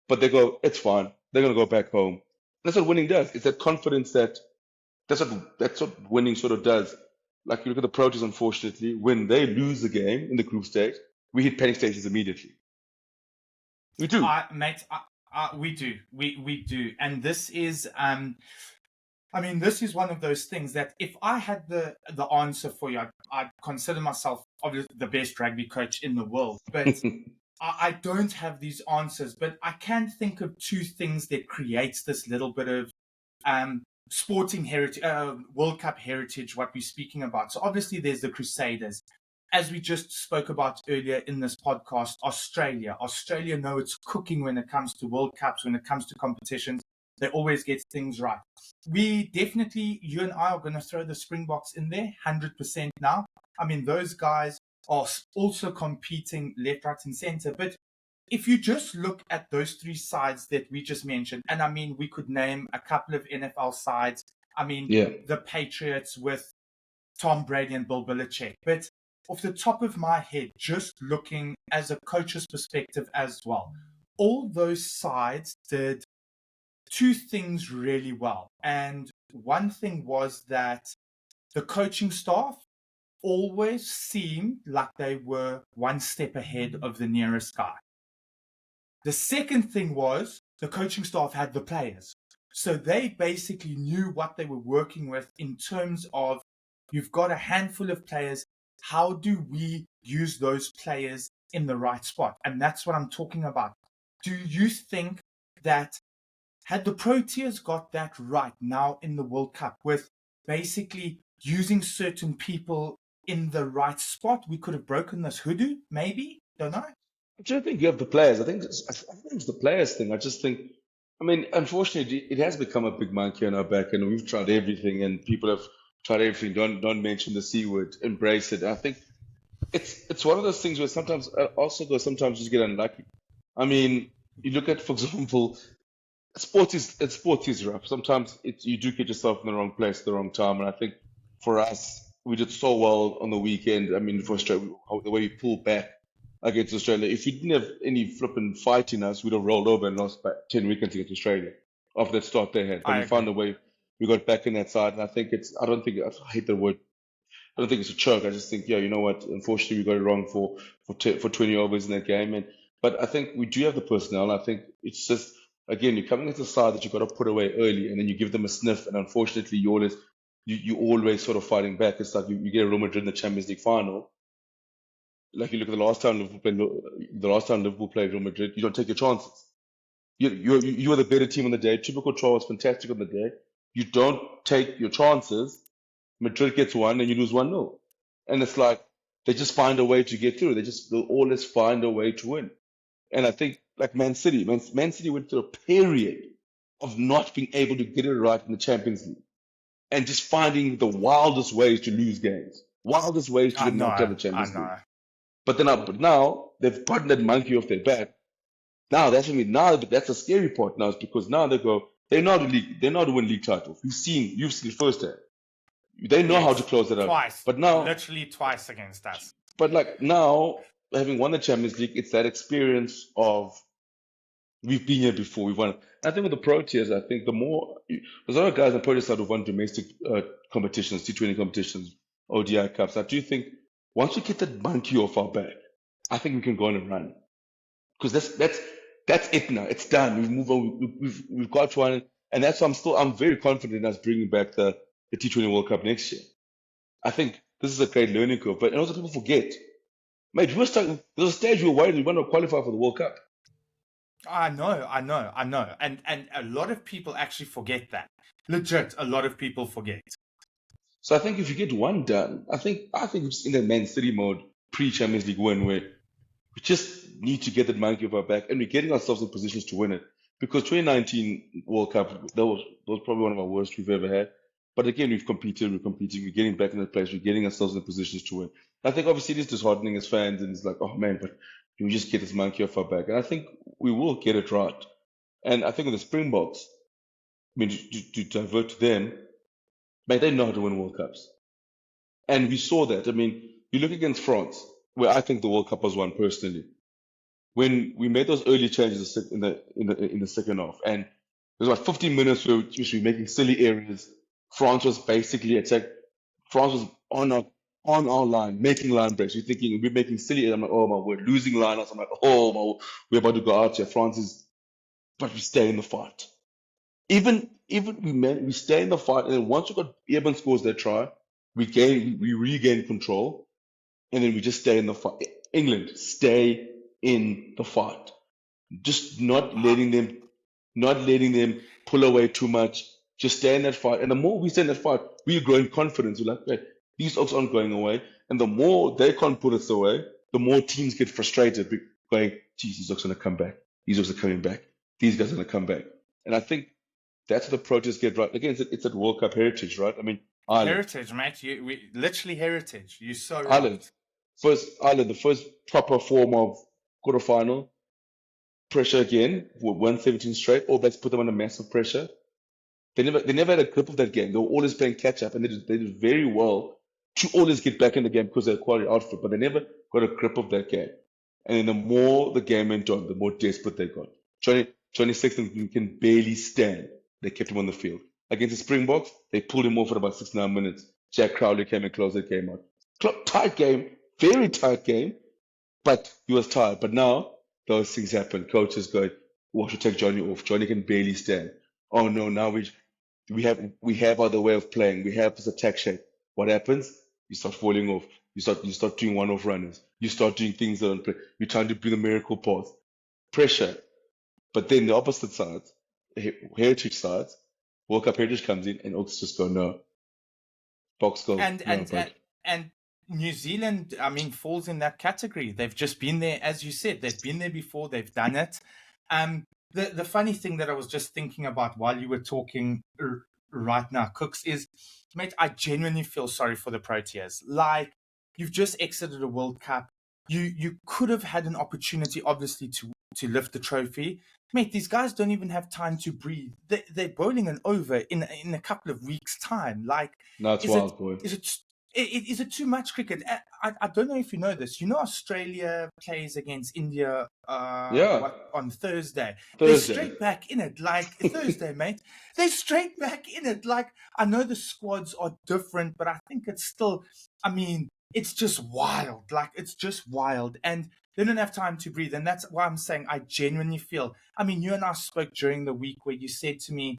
but they go, it's fine. They're going to go back home. That's what winning does. It's that confidence that's what winning sort of does. Like you look at the Proteas, unfortunately, when they lose the game in the group stage, we hit panic stations immediately. We do. Mate, we do. We do. And this is, I mean, this is one of those things that if I had the answer for you, I'd consider myself obviously the best rugby coach in the world. But I don't have these answers. But I can think of two things that creates this little bit of sporting heritage, World Cup heritage, what we're speaking about. So obviously there's the Crusaders. As we just spoke about earlier in this podcast, Australia know it's cooking when it comes to World Cups, when it comes to competitions. They always get things right. We definitely, you and I are going to throw the Springboks in there 100% now. I mean, those guys are also competing left, right, and center. But if you just look at those three sides that we just mentioned, and I mean, we could name a couple of NFL sides. I mean, Yeah. the Patriots with Tom Brady and Bill Belichick. But off the top of my head, just looking as a coach's perspective as well, all those sides did two things really well. And one thing was that the coaching staff always seemed like they were one step ahead of the nearest guy. The second thing was the coaching staff had the players. So they basically knew what they were working with in terms of you've got a handful of players. How do we use those players in the right spot? And that's what I'm talking about. Do you think that had the Proteas got that right now in the World Cup with basically using certain people in the right spot, we could have broken this hoodoo, maybe? Don't know. I don't think you have the players. I think it's the players thing. I just think, I mean, unfortunately, it has become a big monkey on our back, and we've tried everything, and people have tried everything. Don't mention the C word. Embrace it. I think it's one of those things where sometimes sometimes just get unlucky. I mean, you look at, for example, sport is rough. Sometimes you do get yourself in the wrong place at the wrong time, and I think for us, we did so well on the weekend. I mean, for Australia, the way we pulled back against Australia. If we didn't have any flipping fight in us, we'd have rolled over and lost by 10 weekends against Australia. of that start they had. But I we found agree. a way. We got back in that side, and I think it's. I don't think I hate the word. I don't think it's a choke. I just think, yeah, you know what? Unfortunately, we got it wrong for 20 overs in that game. But I think we do have the personnel. I think it's just again you're coming at the side that you got to put away early, and then you give them a sniff, and unfortunately, you always sort of fighting back. It's like you get Real Madrid in the Champions League final. Like you look at the last time Liverpool played Real Madrid, you don't take your chances. You are the better team on the day. Triple control was fantastic on the day. You don't take your chances. Madrid gets one and you lose 1-0. And it's like they just find a way to get through. They'll always find a way to win. And I think like Man City went through a period of not being able to get it right in the Champions League and just finding the wildest ways to lose games, wildest ways to I get knocked out of know. the I Champions League. know. But now they've gotten that monkey off their back. Now that's the scary part now is because now they're not a league, they're not to win league titles. You've seen firsthand. They know how to Yes. close it out. Twice. But now, Literally twice against us. but like now, having won the Champions League, it's that experience of we've been here before. We've won. I think with the Proteas, I think there's a lot of guys on the Proteas side who've won domestic competitions, T20 competitions, ODI cups. I do think once we get that monkey off our back, I think we can go on and run because that's it now. It's done. We've moved on. We've got one, and that's why I'm very confident in us bringing back the T20 World Cup next year. I think this is a great learning curve, but and also people forget, mate. There's a stage we were worried we weren't going to qualify for the World Cup. I know. And a lot of people actually forget that. Legit, a lot of people forget. So I think if you get one done, I think it's in the Man City mode pre-Champions League win where we just need to get that monkey off our back and we're getting ourselves in positions to win it. Because 2019 World Cup, that was probably one of our worst we've ever had. But again, we're competing, we're getting back in the place, we're getting ourselves in positions to win. I think obviously it is disheartening as fans and it's like, oh man, but we just get this monkey off our back. And I think we will get it right. And I think with the Springboks, I mean, to divert to them, man, they know how to win World Cups. And we saw that. I mean, you look against France, where I think the World Cup was won personally. When we made those early changes in the second half, and there was about 15 minutes where we were making silly errors. France was basically attacked. France was on our line, making line breaks. We're thinking we're making silly errors. I'm like, oh my word, losing lineouts. I'm like, oh my, we're about to go out here. But we stay in the fight. Even we stay in the fight, and then once we got Eben scores their try, we regain control, and then we just stay in the fight. England stay in the fight, just not letting them pull away too much. Just stay in that fight, and the more we stay in that fight, we grow in confidence. We're like, hey, these oaks aren't going away, and the more they can't put us away, the more teams get frustrated, going, geez, these oaks are gonna come back. These oaks are coming back. These guys are gonna come back, and I think that's what the protests get right. Again, it's that World Cup heritage, right? I mean, Ireland. Heritage, mate. Literally heritage. You're so Ireland. right. The first proper form of quarterfinal. Pressure again, 117 straight. All Blacks put them under massive pressure. They never had a grip of that game. They were always playing catch up, and they did very well to always get back in the game because they're quality outfit, but they never got a grip of that game. And then the more the game went on, the more desperate they got. 26 can barely stand. They kept him on the field. Against the Springboks, they pulled him off for about 6 9 minutes. Jack Crowley came and closed that game out. Tight game, very tight game, but he was tired. But now those things happen. Coaches go, we should take Johnny off. Johnny can barely stand. Oh no, now we have other way of playing. We have this attack shape. What happens? You start falling off. You start doing one-off runners. You start doing things that don't play. You're trying to do the miracle pass. Pressure. But then the opposite side, heritage sides, World Cup heritage comes in and Oaks just go, no. Box go, And no, and bud. and, and New Zealand, I mean, falls in that category. They've just been there, as you said. They've been there before. They've done it. The funny thing that I was just thinking about while you were talking right now, Cooks, is, mate, I genuinely feel sorry for the Proteas. Like, you've just exited a World Cup. You could have had an opportunity, obviously, to lift the trophy. Mate, these guys don't even have time to breathe. They're bowling an over in a couple of weeks' time. Like, Now it's is it wild, boy. is it Is it too much cricket? I don't know if you know this. You know, Australia plays against India Yeah, what on Thursday. They're Thursday. straight back in it like Thursday, mate. They're straight back in it. Like, I know the squads are different, but I think it's still, I mean, it's just wild. Like, it's just wild. And they don't have time to breathe. And that's why I'm saying I genuinely feel. I mean, you and I spoke during the week where you said to me,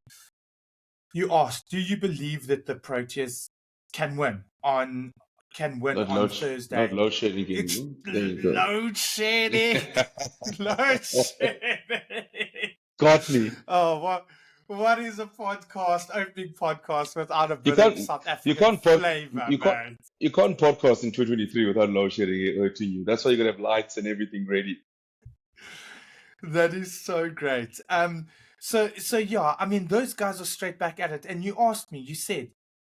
you asked, do you believe that the Proteas can win on Not not Thursday? load shedding It's anymore. There you go. load shedding. Load shedding. Got me. Oh, what is a podcast, opening podcast without a You bit of can't South you African can't pod, flavor, you can't man? you can't podcast in 2023 without load shedding hurting you. That's why you gotta have lights and everything ready. That is so great. So yeah, I mean, those guys are straight back at it. And you asked me, you said,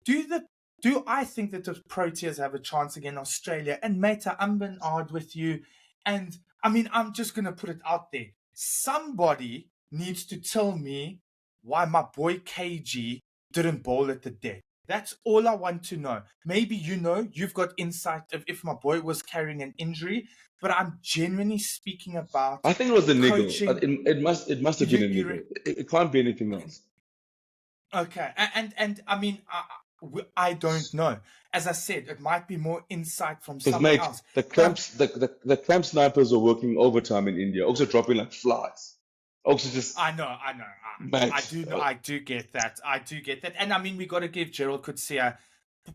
do the do I think that the Proteas have a chance against Australia? And mate, I'm been odd with you. And I mean, I'm just gonna put it out there. Somebody needs to tell me why my boy KG didn't bowl at the death. That's all I want to know. Maybe you've got insight of if my boy was carrying an injury, but I'm genuinely speaking about I think it was a niggle. coaching. It must have been a You niggle. It can't be anything else. okay? And I mean, I don't know. As I said, it might be more insight from Because someone mate, else. the But I'm clamps the clamp snipers are working overtime in India, also dropping like flies. Also just I know. mate. I do get that. I do get that. And I mean, we got to give Gerald Coetzee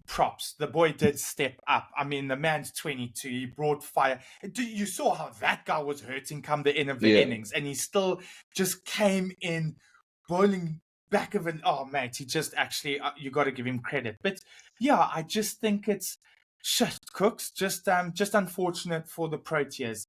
props. The boy did step up. I mean, the man's 22. He brought fire. You saw how that guy was hurting come the end of the Yeah. innings, and he still just came in bowling back of an. Oh, mate, he just actually. You got to give him credit. But yeah, I just think it's shit, Cooks. Just unfortunate for the Proteas.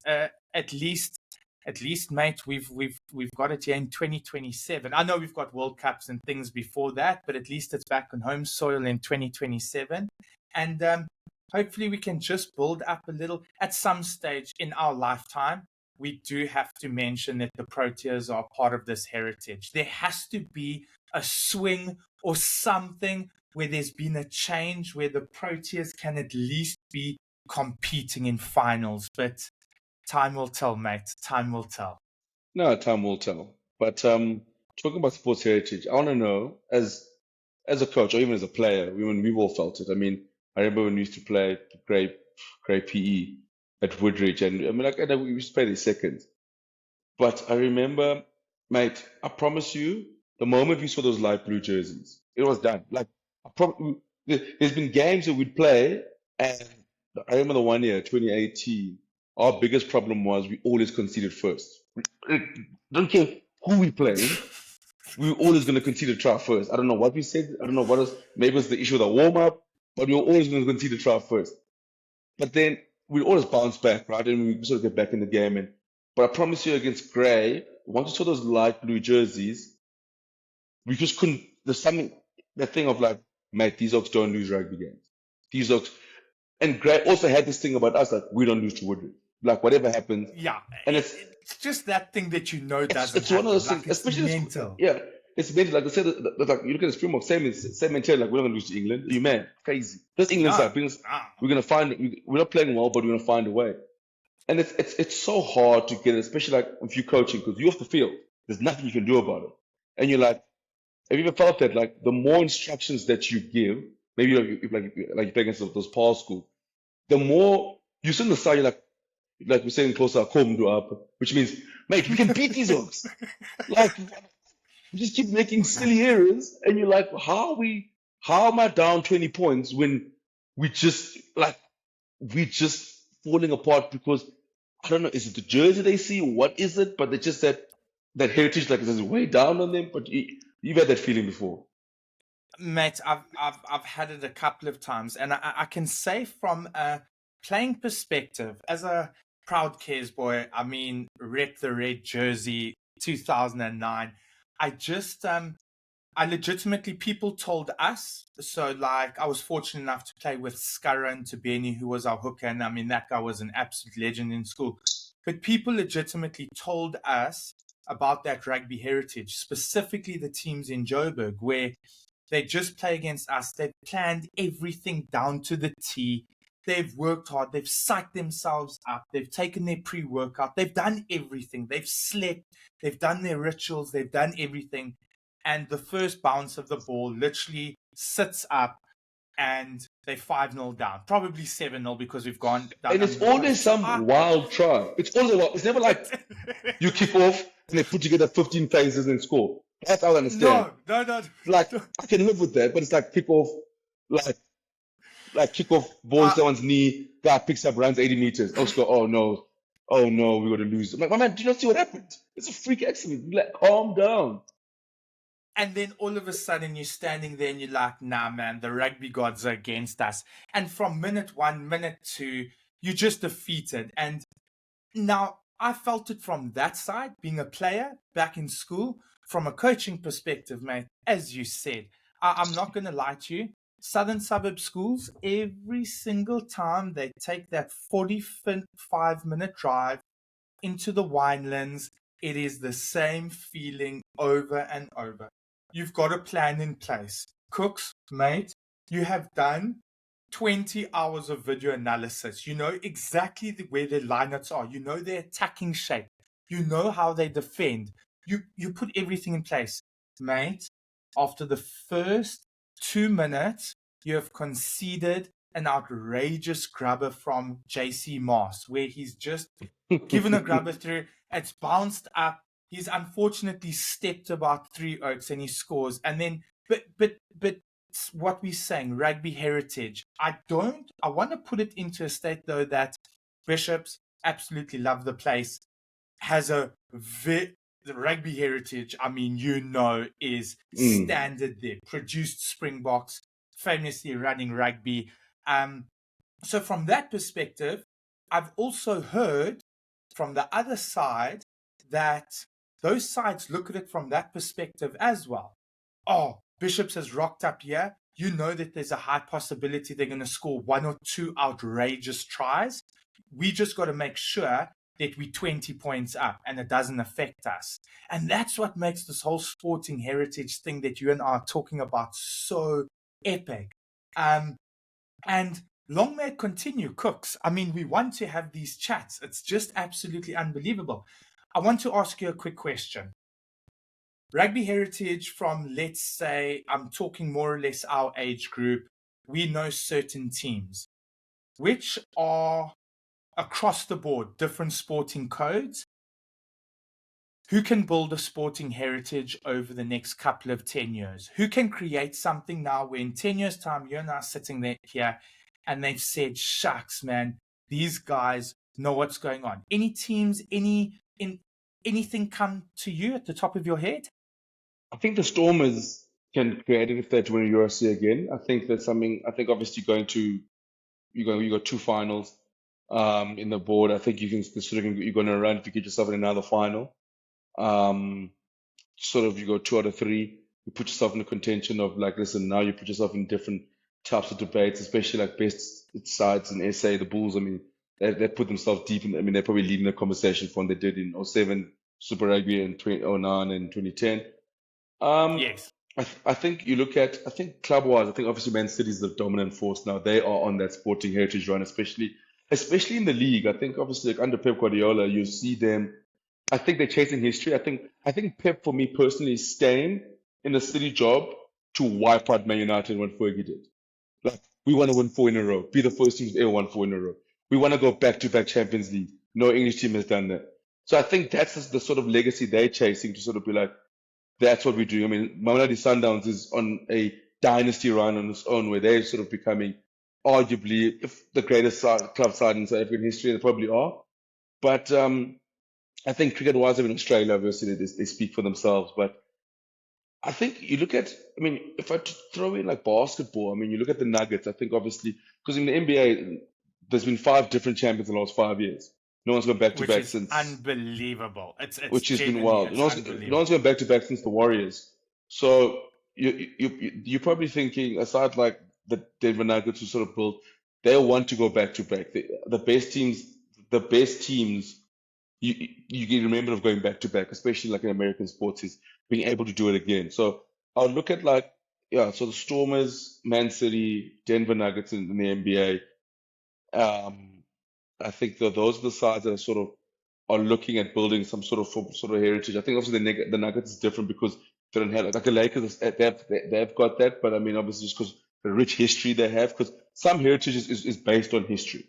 At least, mate, we've got it here in 2027. I know we've got World Cups and things before that, but at least it's back on home soil in 2027, and hopefully we can just build up a little at some stage in our lifetime. We do have to mention that the Proteas are part of this heritage. There has to be a swing or something where there's been a change where the Proteas can at least be competing in finals, but time will tell, mate. Time will tell. No, time will tell. But talking about sports heritage, I want to know as a coach or even as a player, we've all felt it. I mean, I remember when we used to play great PE at Woodridge, and I mean, like, and we used to play the seconds. But I remember, mate, I promise you, the moment we saw those light blue jerseys, it was done. Like, there's been games that we'd play, and I remember the one year, 2018, our biggest problem was we always conceded first. Don't care who we playing, we were always going to concede a try first. I don't know what we said. I don't know what else. Maybe it's the issue with the warm up, but we were always going to concede a try first. But then we always bounce back, right? And we sort of get back in the game. But I promise you, against Gray, once you saw those light blue jerseys, we just couldn't. There's something, that thing of like, mate, these Oaks don't lose rugby games. These Oaks, and Gray also had this thing about us, like, we don't lose to Woodridge. Like, whatever happens. Yeah, And it's just that thing that doesn't it's one of happen. those things, Like, it's especially mental. yeah, it's made like I said, like you look at the Springbok, same mentality, like we're not gonna lose to England. You man, crazy. This England No, side, because no. we're gonna we're not playing well, but we're gonna find a way. And it's so hard to get, especially like if you're coaching, because you're off the field. There's nothing you can do about it. And you're like, have you ever felt that? Like the more instructions that you give, maybe like you play against those power school, the more you sit on the side, you're like we're saying closer, come to up, which means, mate, we can beat these Oaks. Like we just keep making silly errors, and you're like, how am I down 20 points when we just like we just falling apart because I don't know, is it the jersey they see? What is it? But they just that heritage like is way down on them. But you've had that feeling before. Mate, I've had it a couple of times, and I can say from a playing perspective, as a proud Cares boy, I mean, rep the red jersey, 2009. I just I legitimately, people told us. So, like, I was fortunate enough to play with Scurra and Tabeni, who was our hooker. And I mean, that guy was an absolute legend in school. But people legitimately told us about that rugby heritage, specifically the teams in Joburg, where They just play against us. They've planned everything down to the T. They've worked hard. They've psyched themselves up. They've taken their pre-workout. They've done everything. They've slept. They've done their rituals. They've done everything. And the first bounce of the ball literally sits up and they're 5-0 down. Probably 7-0 because we've gone down And it's under the post. always some wild try. It's always wild. It's never like you kick off and they put together 15 phases and score. That's how I understand. No. Like I can live with that, but it's like kick off, like kick off, ball Uh, someone's knee, guy picks up, runs 80 meters. Oh, score. Oh no, we're gonna lose. I'm like, my man, do you not see what happened? It's a freak accident. Like, calm down. and then all of a sudden you're standing there and you're like, nah, man, the rugby gods are against us. And from minute 1, minute 2, you're just defeated. And now I felt it from that side, being a player back in school. From a coaching perspective, mate, as you said, I'm not going to lie to you. Southern suburb schools, every single time they take that 45-minute drive into the winelands, it is the same feeling over and over. You've got a plan in place. Cooks, mate, you have done 20 hours of video analysis. You know exactly where their lineups are. You know their attacking shape. You know how they defend. You put everything in place. Mate, after the first 2 minutes, you have conceded an outrageous grubber from JC Moss, where he's just given a grubber through. It's bounced up. He's unfortunately stepped about 3 oaks and he scores. And then, but what we're saying, rugby heritage. I want to put it into a state though that Bishops absolutely love the place. Has the rugby heritage, I mean, is standard there. Produced Springboks, famously running rugby. So from that perspective, I've also heard from the other side that those sides look at it from that perspective as well. Oh, Bishops has rocked up here. You know that there's a high possibility they're going to score 1 or 2 outrageous tries. We just got to make sure that we're 20 points up and it doesn't affect us. And that's what makes this whole sporting heritage thing that you and I are talking about so epic. And long may it continue, Cooks. I mean, we want to have these chats. It's just absolutely unbelievable. I want to ask you a quick question. Rugby heritage from, let's say, I'm talking more or less our age group, we know certain teams, which are across the board, different sporting codes. Who can build a sporting heritage over the next couple of 10 years? Who can create something now where in 10 years' time, you're now sitting there here and they've said, shucks, man, these guys know what's going on. Any teams, anything come to you at the top of your head? I think the Stormers can create it if they win a URC again. I think that's something. I think obviously you got 2 finals in the board. I think you can consider you're going to run if you get yourself in another final. Sort of you go 2 out of 3. You put yourself in the contention of like, listen, now you put yourself in different types of debates, especially like best sides in SA. The Bulls, I mean, they put themselves deep in. I mean, they're probably leading the conversation from what they did in '07 Super Rugby and 2009 and 2010. Yes. I think you look at, I think club-wise, I think obviously Man City is the dominant force now. They are on that sporting heritage run, especially in the league. I think obviously like under Pep Guardiola, you see them. I think they're chasing history. I think Pep, for me personally, is staying in the City job to wipe out Man United when Fergie did. Like we want to win 4 in a row, be the first team to ever won 4 in a row. We want to go back-to-back Champions League. No English team has done that. So I think that's just the sort of legacy they're chasing to sort of be like, that's what we do. I mean, Mamelodi Sundowns is on a dynasty run on its own, where they're sort of becoming arguably if the greatest club side in South African history. They probably are. But I think cricket-wise, I mean, Australia, obviously, they speak for themselves. But I think you look at, I mean, if I throw in like basketball, I mean, you look at the Nuggets, I think obviously, because in the NBA, there's been 5 different champions in the last 5 years. No one's gone back to Which back is since, unbelievable. It's which has been genuinely, wild. it's No one's unbelievable. gone back to back since the Warriors. So you're probably thinking, aside like the Denver Nuggets who sort of built, they want to go back to back. The best teams, you get remembered of going back to back, especially like in American sports, is being able to do it again. So I'll look at like yeah, so the Stormers, Man City, Denver Nuggets in the NBA. I think that those are the sides that are sort of are looking at building some sort of heritage. I think also the Nuggets is different because they don't have like the Lakers. They've got that, but I mean obviously just because the rich history they have, because some heritage is based on history.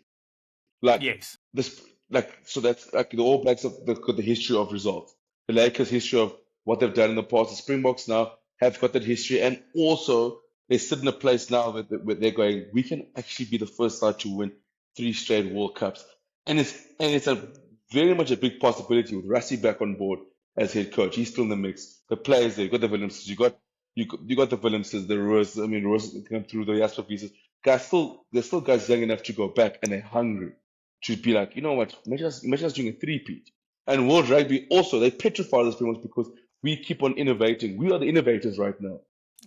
Like Yes. this, like so that's like the All Blacks have got the history of results. The Lakers' history of what they've done in the past. The Springboks now have got that history, and also they sit in a place now where they're going. We can actually be the first side to win three straight World Cups, and it's a very much a big possibility with Rassie back on board as head coach. He's still in the mix. The players there, you got the Williamses, you got the Williamses, the Roos. I mean, Roos come through the Jasper pieces. Guys, there's still guys young enough to go back, and they're hungry to be like, you know what, imagine us doing a three-peat. And World Rugby also, they petrify us pretty much because we keep on innovating. We are the innovators right now.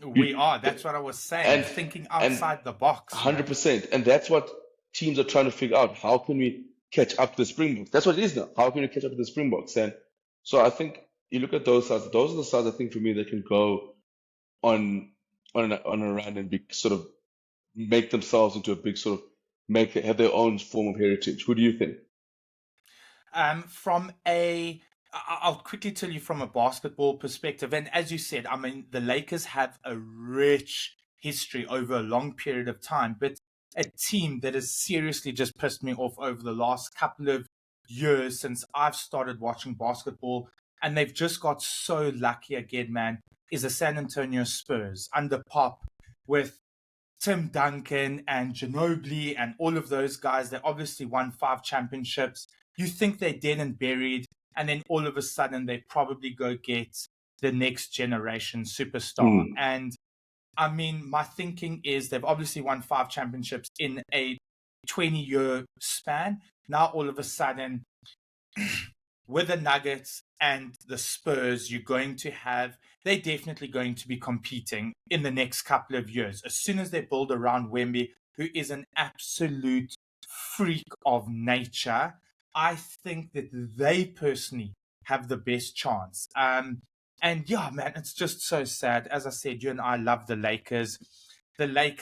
We We, are. That's what I was saying. and Thinking and outside the box, man. 100%. And that's what teams are trying to figure out. How can we catch up to the Springboks? That's what it is now. How can we catch up to the Springboks? And so I think you look at those sides. Those are the sides I think for me that can go on on a run and be sort of make themselves into a big sort of make have their own form of heritage. Who do you think? From I'll quickly tell you from a basketball perspective. And as you said, I mean, the Lakers have a rich history over a long period of time, but a team that has seriously just pissed me off over the last couple of years since I've started watching basketball, and they've just got so lucky again, man, is the San Antonio Spurs under Pop with Tim Duncan and Ginobili and all of those guys. They obviously won 5 championships. You think they're dead and buried, and then all of a sudden they probably go get the next generation superstar. Hmm. And I mean, my thinking is they've obviously won 5 championships in a 20-year span. Now all of a sudden with the Nuggets and the Spurs, you're going to have, they're definitely going to be competing in the next couple of years. As soon as they build around Wemby, who is an absolute freak of nature, I think that they personally have the best chance. And yeah, man, it's just so sad. As I said, you and I love the Lakers. The Lake,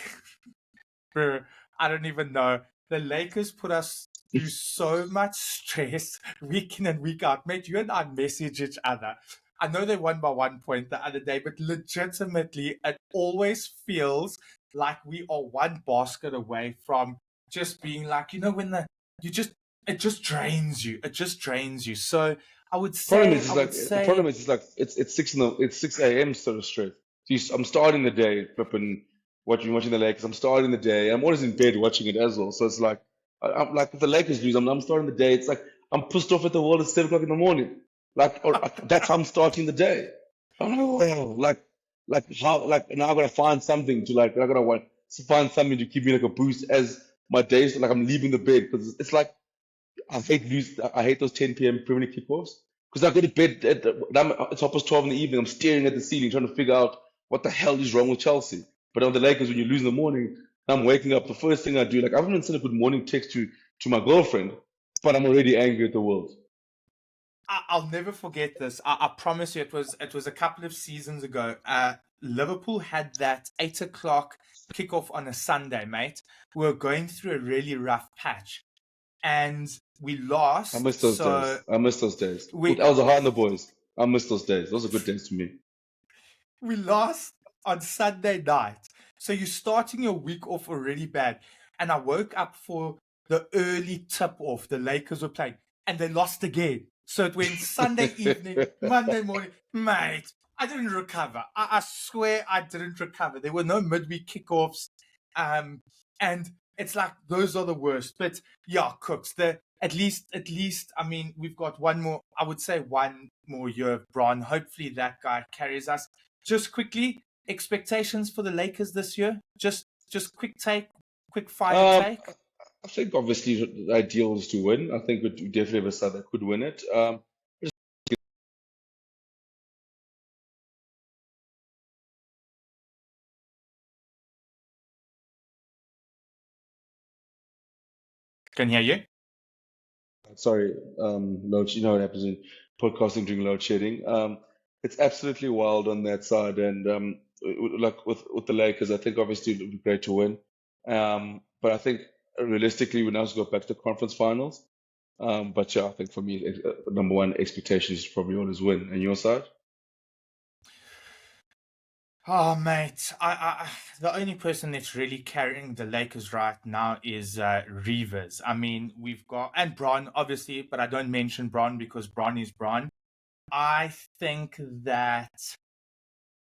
bro, I don't even know. The Lakers put us through so much stress week in and week out. Mate, you and I message each other. I know they won by 1 point the other day, but legitimately, it always feels like we are one basket away from just being like, when you just, it just drains you. It just drains you. So I would Problem is, say, it's like the problem is, it's like it's 6 a.m. sort of straight. I'm starting the day flipping watching the Lakers. I'm starting the day. I'm always in bed watching it as well. So it's like I'm like if the Lakers lose, I'm starting the day. It's like I'm pissed off at the world at 7 o'clock in the morning. Like that's how I'm starting the day. I'm like, well, like how like now I gotta find something to like I gotta want to find something to keep me like a boost as my days like I'm leaving the bed because it's like I hate those 10 p.m. Premier League kickoffs because I go to bed it's almost 12 in the evening. I'm staring at the ceiling trying to figure out what the hell is wrong with Chelsea. But on the Lakers, when you lose in the morning, I'm waking up. The first thing I do, like I haven't even sent a good morning text to my girlfriend, but I'm already angry at the world. I'll never forget this. I promise you, it was a couple of seasons ago. Liverpool had that 8 o'clock kickoff on a Sunday, mate. We were going through a really rough patch, and we I lost. miss those So days. I miss those days. With we I was a hard on the boys. I miss those days. Those are good days to me. we lost on Sunday night. So you're starting your week off already bad. And I woke up for the early tip off. The Lakers were playing and they lost again. So it went Sunday evening, Monday morning. Mate, I didn't recover. I swear I didn't recover. There were no midweek kickoffs. Um, and it's like those are the worst. But yeah, Cooks, at least, I mean, we've got one more, I would say one more year of Braun. Hopefully that guy carries us. Just quickly, expectations for the Lakers this year? Just quick fire Um, take. I think obviously the ideal is to win. I think we definitely have a side that could win it. Can hear you. Sorry, you know what happens in podcasting during load shedding. It's absolutely wild on that side, and like with the Lakers. I think obviously it would be great to win. But I think realistically, we now have to go back to the conference finals. But yeah, I think for me, number one expectation is to probably always win. And your side? Oh, mate, the only person that's really carrying the Lakers right now is Reavers. I mean, we've got and Bron, obviously, but I don't mention Bron because Bron is Bron. I think that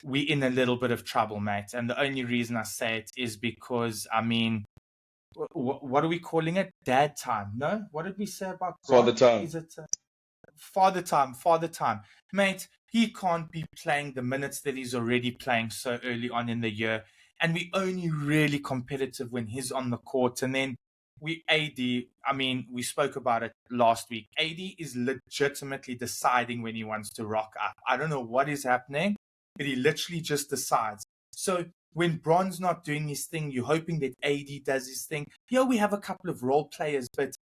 we're in a little bit of trouble, mate, and the only reason I say it is because I mean, what are we calling it? Dad time? No, what did we say about For the Bron? time. Is it? Father time. Mate, he can't be playing the minutes that he's already playing so early on in the year. And we only really competitive when he's on the court. And then I mean, we spoke about it last week. AD is legitimately deciding when he wants to rock up. I don't know what is happening, but he literally just decides. So when Bron's not doing his thing, you're hoping that AD does his thing. Here we have a couple of role players, but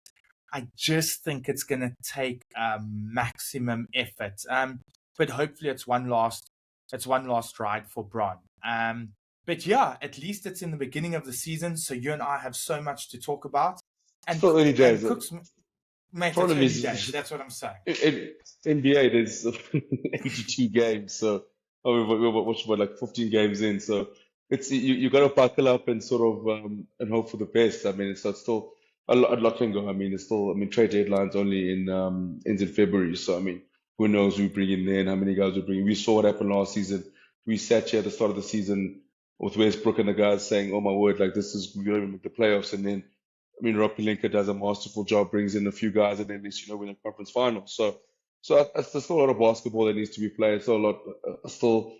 I just think it's going to take maximum effort. But hopefully it's one last ride for Bron. But yeah, at least it's in the beginning of the season, so you and I have so much to talk about. And Still early and days. The Cooks, mate, it's problem early days. is That's what I'm saying. in NBA there's 82 games, so we're watching about like 15 games in, so it's you got to buckle up and sort of and hope for the best. I mean, it's still a lot can go. I mean, it's still, I mean, trade deadline's only in ends in February, so I mean, who knows who we bring in there and how many guys we bring. We saw what happened last season. We sat here at the start of the season with Westbrook and the guys saying, "Oh my word, like this is we're gonna make the playoffs," and then I mean, Rob Pelinka does a masterful job, brings in a few guys, and then at least win a conference final. There's still a lot of basketball that needs to be played. Still a lot, still.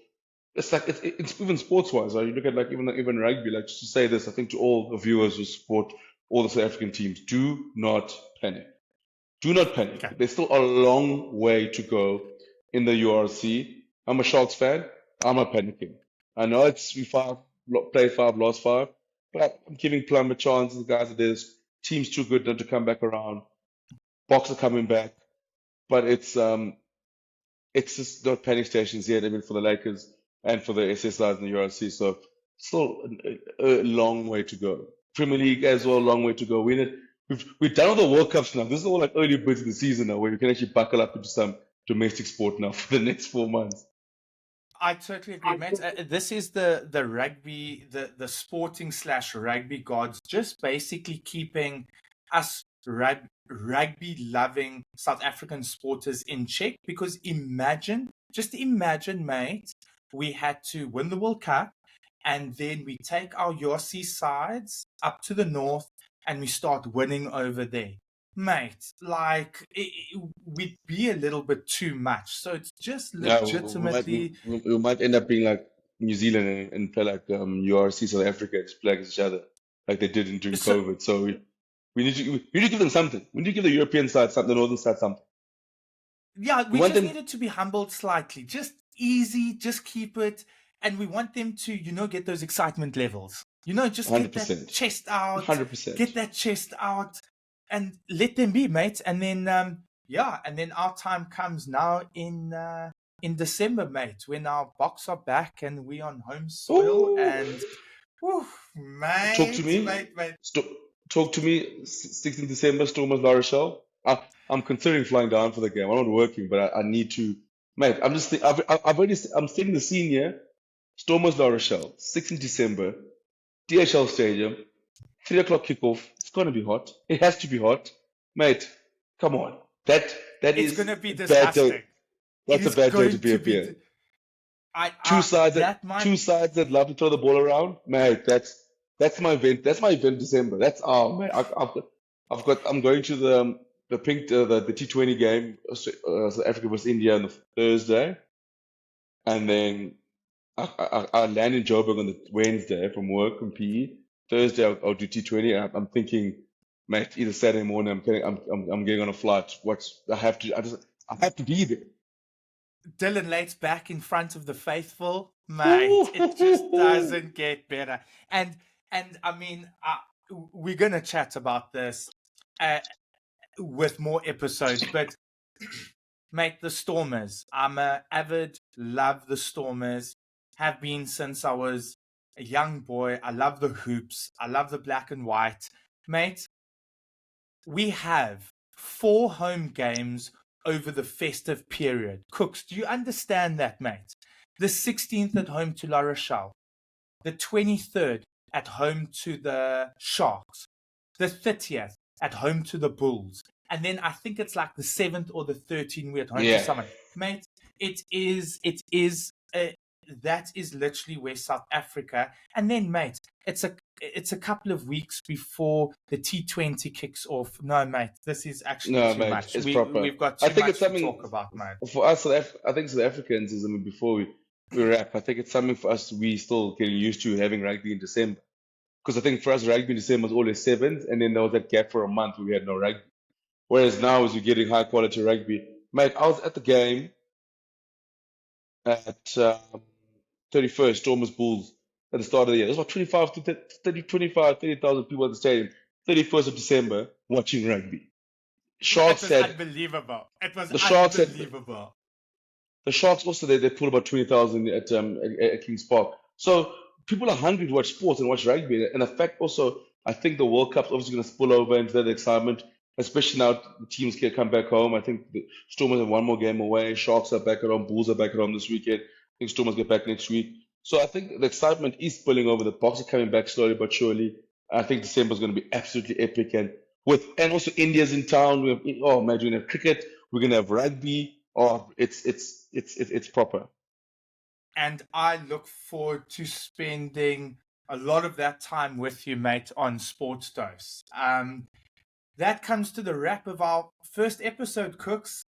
It's like it's even sports wise. Right? You look at like even rugby. Like just to say this, I think to all the viewers who support all the South African teams, do not panic. Do not Okay. panic. There's still a long way to go in the URC. I'm a Sharks fan. I'm not panicking. I know it's we played five, lost five, but I'm giving Plum a chance. The guys are this team's too good not to come back around. Box are coming back, but it's just not panic stations yet. I mean, for the Lakers and for the SSIs in the URC, so still a long way to go. Premier League as well, a long way to go. We've done all the World Cups now. This is all like early bits of the season now, where you can actually buckle up into some domestic sport now for the next 4 months. I totally agree, mate. This is the rugby, the sporting slash rugby gods, just basically keeping us rugby loving South African sporters in check. Because just imagine, mate, we had to win the World Cup, and then we take our URC sides up to the north, and we start winning over there. Mate, like we'd be a little bit too much. So it's just Yeah, we might legitimately. we might end up being like New Zealand and play like URC South Africa to play against each other, like they did during So COVID. So we need to give them something. We need to give the European side something, the Northern side something. yeah, We we want just them needed to be humbled slightly. Just easy, just keep it. And we want them to, get those excitement levels. Just get that 100%, chest out, 100%. get that chest out, and let them be, mate. And then, yeah, and then our time comes now in December, mate, when our Boks are back and we on home soil. Ooh. And, whew, Talk to mate, me. mate, mate. Sto Talk to me. 16th December, Stormers La Rochelle. I'm considering flying down for the game. I'm not working, but I need to. Mate, I'm just. I've already. I'm setting the scene here. Stormers La Rochelle, 16th December, DHL Stadium, 3 o'clock kickoff. It's gonna be hot. It has to be hot, mate. Come on. That It's is gonna be a bad day. disgusting. It That's a is bad day to going be to a be. beer. I that might. Two sides that love to throw the ball around, mate. That's my event. That's my event December. That's man. I'm going to the pink the T20 game, South Africa versus India on the Thursday, and then I land in Joburg on the Wednesday from work from PE. Thursday I'll do T20. I'm thinking, mate, either Saturday morning I'm getting on a flight. I have to be there. Dylan Late's back in front of the faithful, Ooh, mate. It just doesn't get better. And I mean, we're gonna chat about this uh, with more episodes, but mate, the Stormers. I'm a avid love the Stormers. have been since I was a young boy. I love the hoops. I love the black and white. Mate, we have 4 home games over the festive period. Cooks, do you understand that, mate? The 16th at home to La Rochelle, the 23rd at home to the Sharks, the 30th at home to the Bulls, and then I think it's like the 7th or the 13th we're at home to Yeah. someone. Mate, that is literally West South Africa. And then, mate, it's a couple of weeks before the T20 kicks off. No, mate, this is actually No, too mate, much. it's proper. We've got I too think it's much to something talk about, mate. for us. I think South Africans is, I mean, before we wrap, I think it's something for us we still getting used to having rugby in December. Because I think for us, rugby in December was always seventh, and then there was that gap for a month where we had no rugby. Whereas now, as you're getting high quality rugby, mate, I was at the game at 31st, Stormers Bulls, at the start of the year. There's about 25 to 30, 25, 30,000 people at the stadium, 31st of December, watching rugby. It Sharks was had, unbelievable. It was the Sharks had, unbelievable. the Sharks also, they pulled about 20,000 at Kings Park. So people are hungry to watch sports and watch rugby. And the fact also, I think the World Cup's obviously going to spill over into that excitement, especially now the teams can come back home. I think the Stormers have one more game away. Sharks are back at home. Bulls are back at home this weekend. I think Stormers get back next week. So I think the excitement is spilling over. The Boks are coming back slowly but surely. I think December is going to be absolutely epic. And also India's in town. We have, oh man, we're going to have cricket. We're going to have rugby. Oh, it's proper. And I look forward to spending a lot of that time with you, mate, on SportsDose. That comes to the wrap of our first episode, Cooks.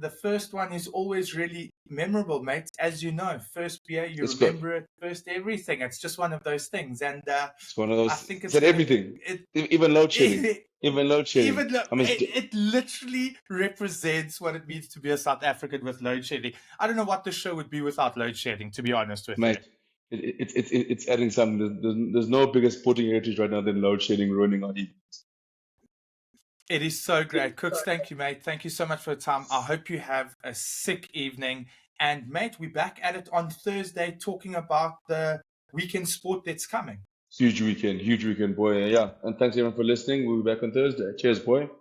The first one is always really memorable, mate. As you know, first beer, you It's good. remember it, first everything. It's just one of those things. And It's one of I those. think It's it's at going to everything. it, Even load shedding. it, Even load shedding. even though I mean, it literally represents what it means to be a South African with load shedding. I don't know what the show would be without load shedding, to be honest with you. mate, it's adding something. There's no bigger sporting heritage right now than load shedding ruining our evenings. It is so great. Cooks, thank you, mate. Thank you so much for the time. I hope you have a sick evening. And, mate, we're back at it on Thursday talking about the weekend sport that's coming. Huge weekend, boy. Yeah. And thanks everyone for listening. We'll be back on Thursday. Cheers, boy.